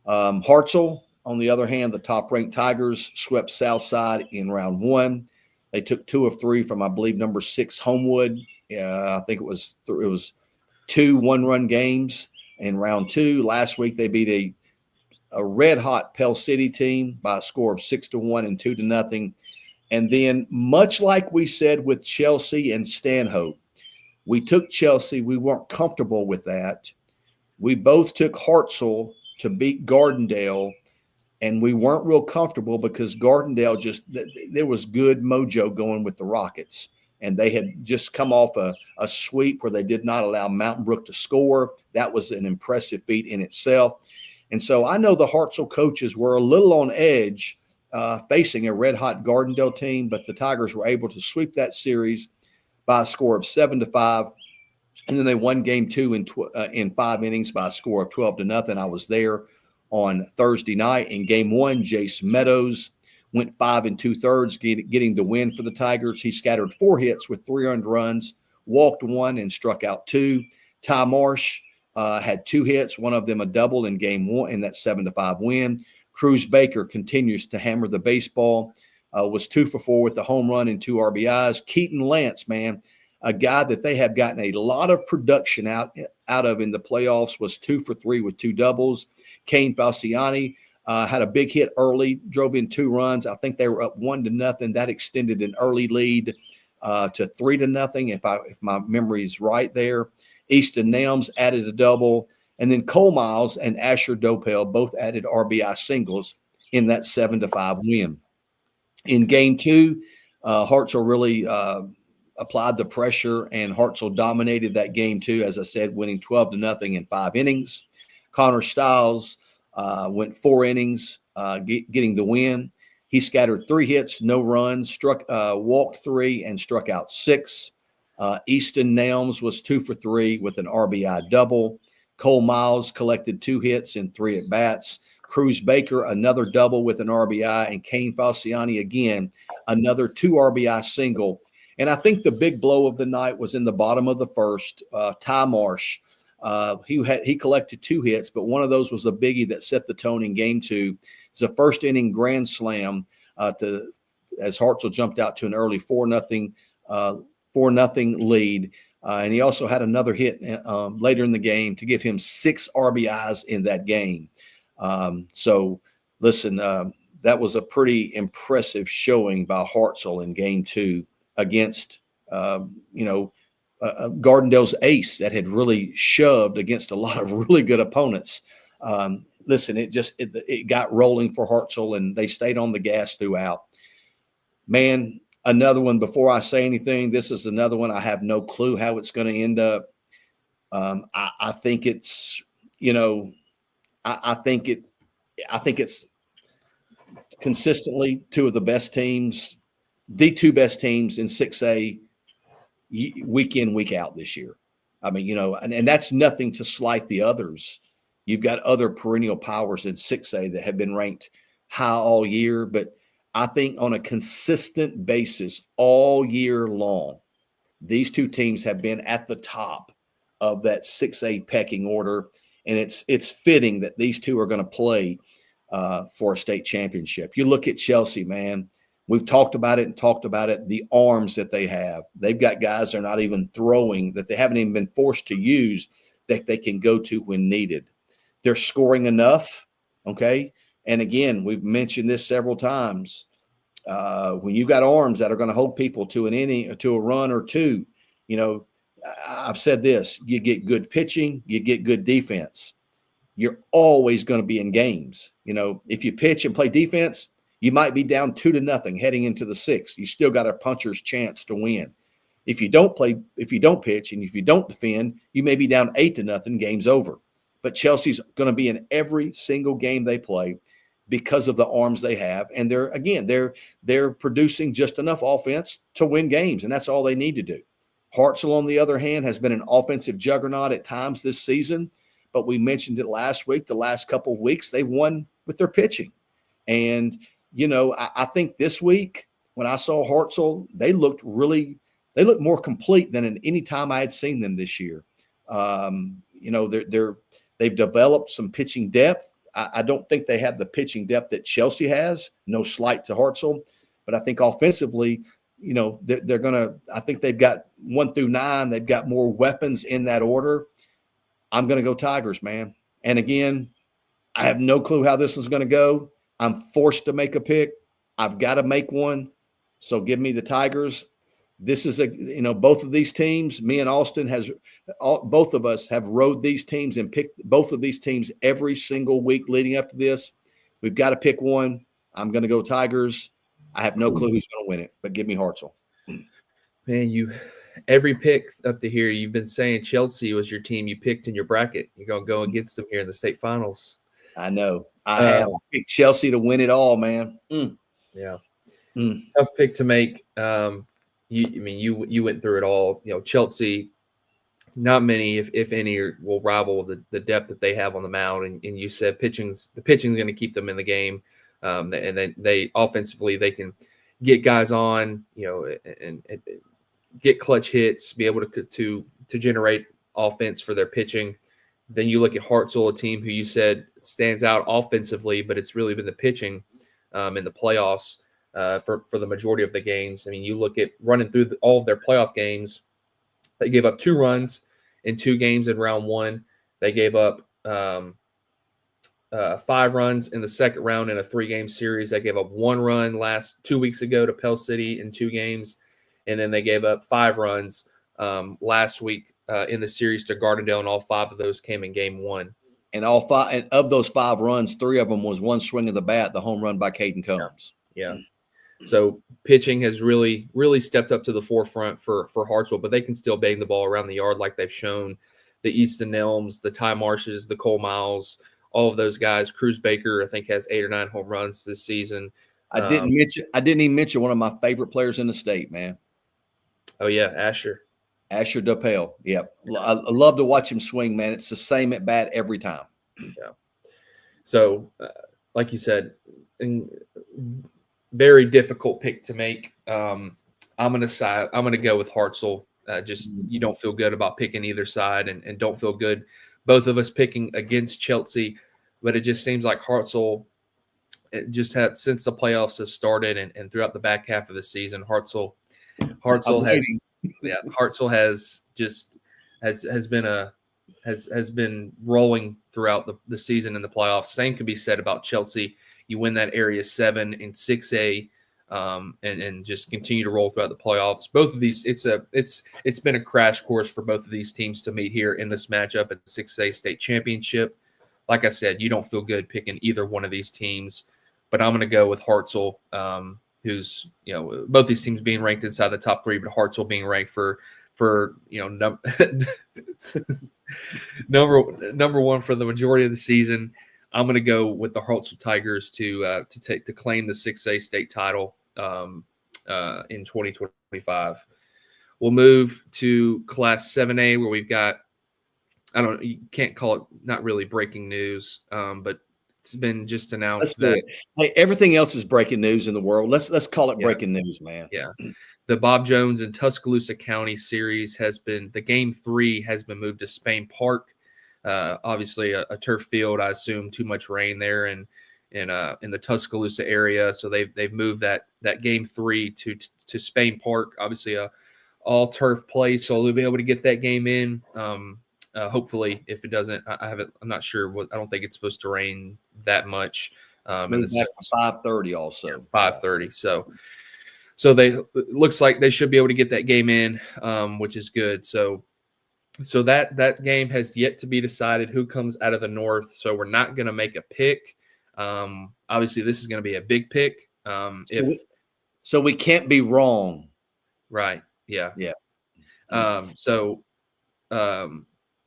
Hartzell, on the other hand, the top-ranked Tigers swept Southside in round one. They took 2 of 3 from, I believe, number 6 Homewood. I think it was 2 one-run games in round two. Last week they beat a red-hot Pell City team by a score of 6-1 and 2-0. And then, much like we said with Chelsea and Stanhope, we took Chelsea. We weren't comfortable with that. We both took Hartzell to beat Gardendale. And we weren't real comfortable because Gardendale there was good mojo going with the Rockets. And they had just come off a sweep where they did not allow Mountain Brook to score. That was an impressive feat in itself. And so I know the Hartzell coaches were a little on edge facing a red-hot Gardendale team, but the Tigers were able to sweep that series by a score of 7-5. And then they won game two in 5 innings by a score of 12-0. I was there on Thursday night. In game one, Jace Meadows went 5 2/3, getting the win for the Tigers. He scattered 4 hits with 3 earned runs, walked 1 and struck out 2. Ty Marsh had 2 hits, one of them a double in game one in that 7-5 win. Cruz Baker continues to hammer the baseball, was 2 for 4 with the home run and 2 RBIs. Keaton Lance, man, a guy that they have gotten a lot of production out of in the playoffs, was 2 for 3 with 2 doubles. Kane Falciani had a big hit early, drove in 2 runs. I think they were up 1-0. That extended an early lead to 3-0, if my memory is right there. Easton Nelms added a double. And then Cole Miles and Asher Dopel both added RBI singles in that 7-5 win. In game two, Hartzell really applied the pressure, and Hartzell dominated that game too, as I said, winning 12-0 in 5 innings. Connor Stiles went 4 innings, getting the win. He scattered 3 hits, no runs, walked 3 and struck out 6. Easton Nelms was 2 for 3 with an RBI double. Cole Miles collected 2 hits in 3 at-bats. Cruz Baker, another double with an RBI, and Kane Falciani, again, another 2 RBI single. And I think the big blow of the night was in the bottom of the first. Ty Marsh, he collected 2 hits, but one of those was a biggie that set the tone in game 2. It's a first inning grand slam as Hartselle jumped out to an early 4-0 lead. And he also had another hit later in the game to give him 6 RBIs in that game. So listen, that was a pretty impressive showing by Hartselle in game 2 against, Gardendale's ace that had really shoved against a lot of really good opponents. Listen, it got rolling for Hartselle, and they stayed on the gas throughout. Man, another one, before I say anything, this is another one I have no clue how it's going to end up. I think it's, I think it's consistently 2 of the best teams, the 2 best teams in 6A week in, week out this year. I mean, and that's nothing to slight the others. You've got other perennial powers in 6A that have been ranked high all year, but I think on a consistent basis all year long, these 2 teams have been at the top of that 6A pecking order, and it's fitting that these 2 are going to play for a state championship. You look at Chelsea, man. We've talked about it, the arms that they have. They've got guys they're not even throwing, that they haven't even been forced to use, that they can go to when needed. They're scoring enough, okay? And again, we've mentioned this several times. When you've got arms that are going to hold people to an inning, or to a run or 2, I've said this, you get good pitching, you get good defense. You're always going to be in games. If you pitch and play defense, you might be down 2-0 heading into the 6th. You still got a puncher's chance to win. If you don't pitch, and if you don't defend, you may be down 8-0, game's over. But Chelsea's going to be in every single game they play because of the arms they have. And they're producing just enough offense to win games, and that's all they need to do. Hartselle, on the other hand, has been an offensive juggernaut at times this season, but we mentioned it last week. The last couple of weeks, they've won with their pitching. And, I think this week when I saw Hartselle, they looked more complete than in any time I had seen them this year. They've developed some pitching depth. I don't think they have the pitching depth that Chelsea has. No slight to Hartselle, but I think offensively, they're going to. I think they've got 1 through 9. They've got more weapons in that order. I'm going to go Tigers, man. And again, I have no clue how this one's going to go. I'm forced to make a pick. I've got to make one. So give me the Tigers. This is both of these teams, me and Austin both of us have rode these teams and picked both of these teams every single week leading up to this. We've got to pick one. I'm going to go Tigers. I have no clue who's going to win it, but give me Hartselle. Man, every pick up to here, you've been saying Chelsea was your team you picked in your bracket. You're going to go against them here in the state finals. I know. I have picked Chelsea to win it all, man. Yeah. Tough pick to make. You went through it all. Chelsea, not many, if any, will rival the depth that they have on the mound. And you said the pitching's going to keep them in the game. And then they offensively, they can get guys on, and get clutch hits, be able to generate offense for their pitching. Then you look at Hartselle, a team who you said stands out offensively, but it's really been the pitching in the playoffs for the majority of the games. I mean, you look at running through all of their playoff games, they gave up 2 runs in 2 games in round 1. They gave up 5 runs in the second round in a 3-game series. They gave up 1 run 2 weeks ago to Pell City in 2 games. And then they gave up 5 runs last week in the series to Gardendale, and all 5 of those came in game 1. And all 5 of those 5 runs, 3 of them was one swing of the bat, the home run by Caden Combs. Yeah. So pitching has really, really stepped up to the forefront for Hartselle, but they can still bang the ball around the yard like they've shown. The Easton Elms, the Ty Marshes, the Cole Miles, all of those guys. Cruz Baker, I think, has 8 or 9 home runs this season. I didn't even mention one of my favorite players in the state, man. Oh yeah, Asher DePail. Yep. I love to watch him swing, man. It's the same at bat every time. Yeah. So, like you said, very difficult pick to make. I'm gonna go with Hartzell. Just you don't feel good about picking either side, and don't feel good both of us picking against Chelsea, but it just seems like Hartzell just had since the playoffs have started and throughout the back half of the season, Hartzell has just has been rolling throughout the season in the playoffs. Same could be said about Chelsea. You win that Area 7 in 6A, and just continue to roll throughout the playoffs. Both of these, it's been a crash course for both of these teams to meet here in this matchup at the 6A state championship. Like I said, you don't feel good picking either one of these teams, but I'm going to go with Hartzell, who's both these teams being ranked inside the top 3, but Hartzell being ranked for number one for the majority of the season. I'm going to go with the Hartzell Tigers to claim the 6A state title in 2025. We'll move to Class 7A, where we've got, you can't call it not really breaking news, but it's been just announced that hey, everything else is breaking news in the world. Let's call it breaking news, man. Yeah. The Bob Jones and Tuscaloosa County series the game 3 has been moved to Spain Park. Obviously a turf field. I assume too much rain there in the Tuscaloosa area, so they've moved that game 3 to Spain Park. Obviously a all turf place, so they'll be able to get that game in. Hopefully, if it doesn't, I'm not sure. I don't think it's supposed to rain that much. Moved back to 5:30 also. 5:30. So it looks like they should be able to get that game in, which is good. So that game has yet to be decided who comes out of the North. So we're not going to make a pick. Obviously, this is going to be a big pick. So we can't be wrong. Right. Yeah. Yeah.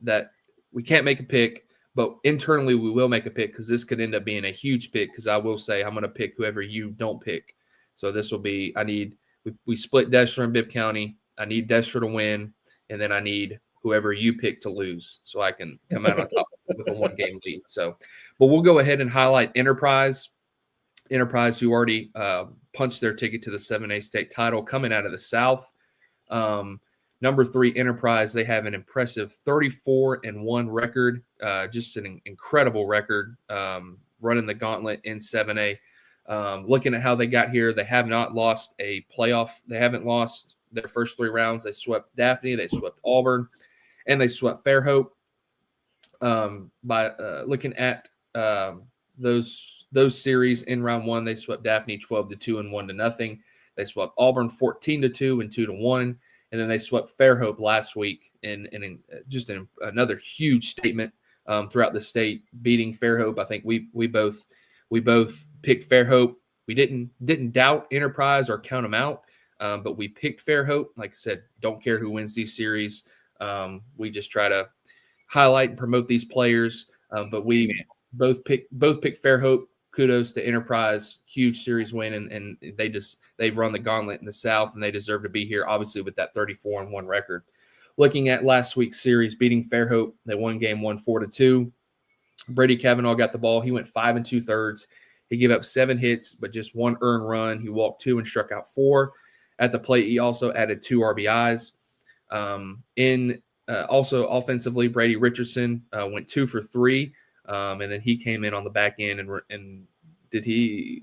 That we can't make a pick, but internally we will make a pick because this could end up being a huge pick. Because I will say I'm going to pick whoever you don't pick. So this will be we split Deshler and Bibb County. I need Deshler to win, and then I need whoever you pick to lose, so I can come out on top with a 1-game lead. So, but we'll go ahead and highlight Enterprise, who already punched their ticket to the 7A state title, coming out of the South. Number 3 Enterprise, they have an impressive 34-1 record, just an incredible record, running the gauntlet in 7A. Looking at how they got here, they have not lost a playoff. They haven't lost their first 3 rounds. They swept Daphne, they swept Auburn, and they swept Fairhope. By looking at those series in round 1, they swept Daphne 12-2 and 1-0. They swept Auburn 14-2 and 2-1. And then they swept Fairhope last week in another huge statement throughout the state, beating Fairhope. I think we both picked Fairhope. We didn't doubt Enterprise or count them out, but we picked Fairhope. Like I said, don't care who wins these series. We just try to highlight and promote these players. But we both picked Fairhope. Kudos to Enterprise, huge series win, and they've run the gauntlet in the South, and they deserve to be here, obviously, with that 34-1 record. Looking at last week's series, beating Fairhope, they won game 1 4-2. Brady Kavanaugh got the ball. He went 5 2/3. He gave up 7 hits, but just 1 earned run. He walked 2 and struck out 4. At the plate, he also added 2 RBIs. Also offensively, Brady Richardson went 2 for 3. And then he came in on the back end and did he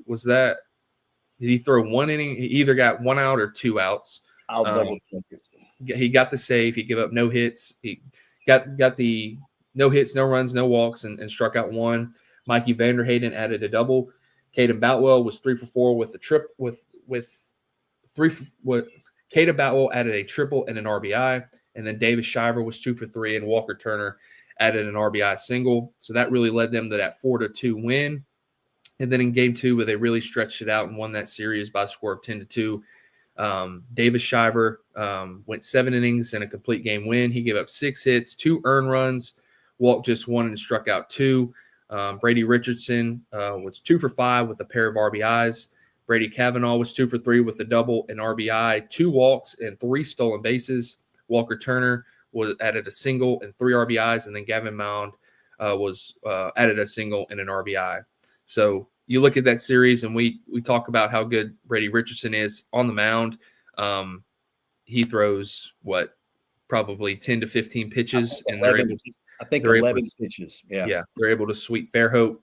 throw 1 inning? He either got 1 out or 2 outs. I'll double check it. He got the save. He gave up no hits. He got the no hits, no runs, no walks, and struck out 1. Mikey Vanderhayden added a double. Caden Boutwell was 3 for 4 with a trip with 3. Caden Boutwell added a triple and an RBI, and then Davis Shiver was 2 for 3, and Walker Turner added an RBI single. So that really led them to that 4-2 win. And then in game 2, where they really stretched it out and won that series by a score of 10-2, Davis Shiver went 7 innings and a complete game win. He gave up 6 hits, 2 earned runs, walked just 1 and struck out 2. Brady Richardson was 2 for 5 with a pair of RBIs. Brady Kavanaugh was 2 for 3 with a double and RBI, 2 walks and 3 stolen bases. Walker Turner added a single and 3 RBIs, and then Gavin Mound added a single and an RBI. So you look at that series, and we talk about how good Brady Richardson is on the mound. He throws probably 10 to 15 pitches, and 11, I think they're able 11 to, pitches. Yeah. yeah, they're able to sweep Fairhope.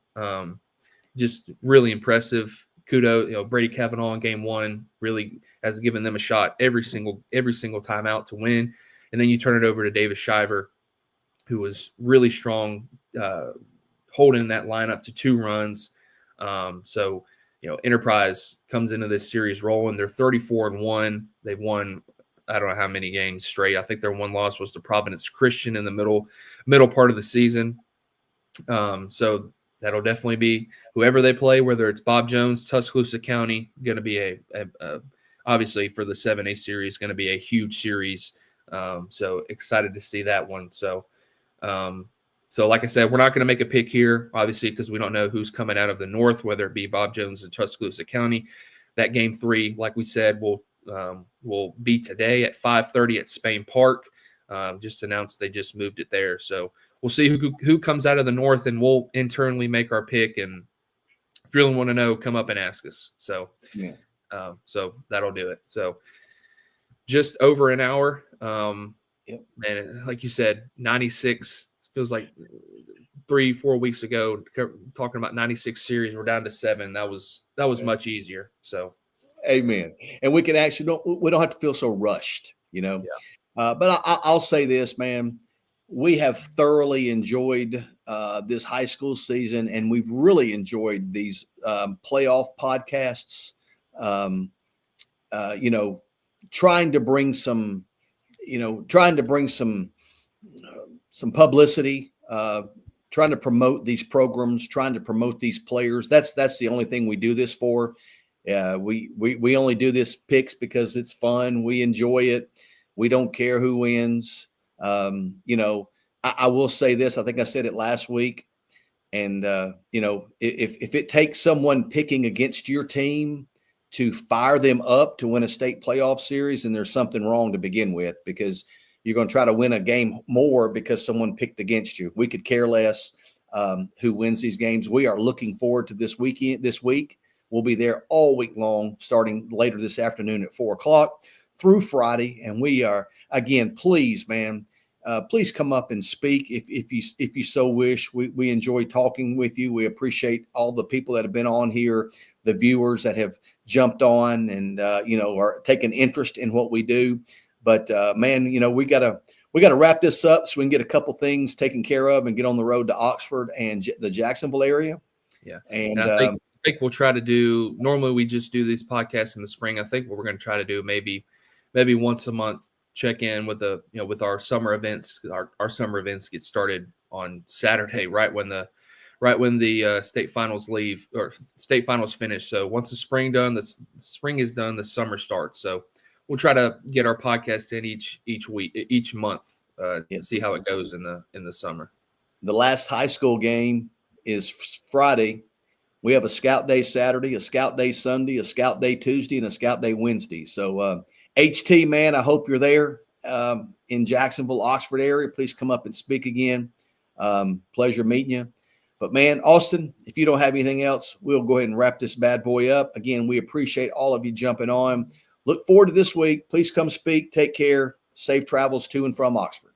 Just really impressive. Kudos, Brady Kavanaugh in game one really has given them a shot every single time out to win. And then you turn it over to Davis Shiver, who was really strong, holding that lineup to 2 runs. So Enterprise comes into this series rolling. They're 34-1. They've won, I don't know how many games straight. I think their one loss was to Providence Christian in the middle part of the season. So that'll definitely be whoever they play, whether it's Bob Jones, Tuscaloosa County, going to be a obviously for the 7A series, going to be a huge series. So excited to see that one. So like I said, we're not going to make a pick here, obviously, because we don't know who's coming out of the north, whether it be Bob Jones and Tuscaloosa County. That game 3, like we said, will be today at 5:30 at Spain Park. Just announced they just moved it there. So we'll see who comes out of the north, and we'll internally make our pick. And if you really want to know, come up and ask us. So, yeah. So that'll do it. So just over an hour. Yep. And like you said, 96 feels like 3-4 weeks ago, talking about 96 series. We're down to 7. That was much easier. So, amen. And we can actually we don't have to feel so rushed, Yeah. But I'll say this, man. We have thoroughly enjoyed this high school season, and we've really enjoyed these playoff podcasts. Trying to bring some some publicity, trying to promote these programs, trying to promote these players. That's the only thing we do this for. We only do this picks because it's fun. We enjoy it. We don't care who wins. I will say this. I think I said it last week. And, if it takes someone picking against your team to fire them up to win a state playoff series, then there's something wrong to begin with, because you're going to try to win a game more because someone picked against you. We could care less who wins these games. We are looking forward to this week. We'll be there all week long, starting later this afternoon at 4:00 through Friday. And we are, again, please, man, please come up and speak if you so wish. We enjoy talking with you. We appreciate all the people that have been on here, the viewers that have jumped on and are taking interest in what we do. But man, we gotta wrap this up so we can get a couple things taken care of and get on the road to Oxford and the Jacksonville area. Yeah, and I think we'll try to do. Normally, we just do these podcasts in the spring. I think what we're going to try to do maybe once a month, check in with with our summer events. Our summer events get started on Saturday, right when the state finals leave or state finals finish. So once the spring spring is done, the summer starts. So we'll try to get our podcast in each month, and see how it goes in the summer. The last high school game is Friday. We have a Scout Day Saturday, a Scout Day Sunday, a Scout Day Tuesday, and a Scout Day Wednesday. So HT, man, I hope you're there in Jacksonville, Oxford area. Please come up and speak again. Pleasure meeting you. But, man, Austin, if you don't have anything else, we'll go ahead and wrap this bad boy up. Again, we appreciate all of you jumping on. Look forward to this week. Please come speak. Take care. Safe travels to and from Oxford.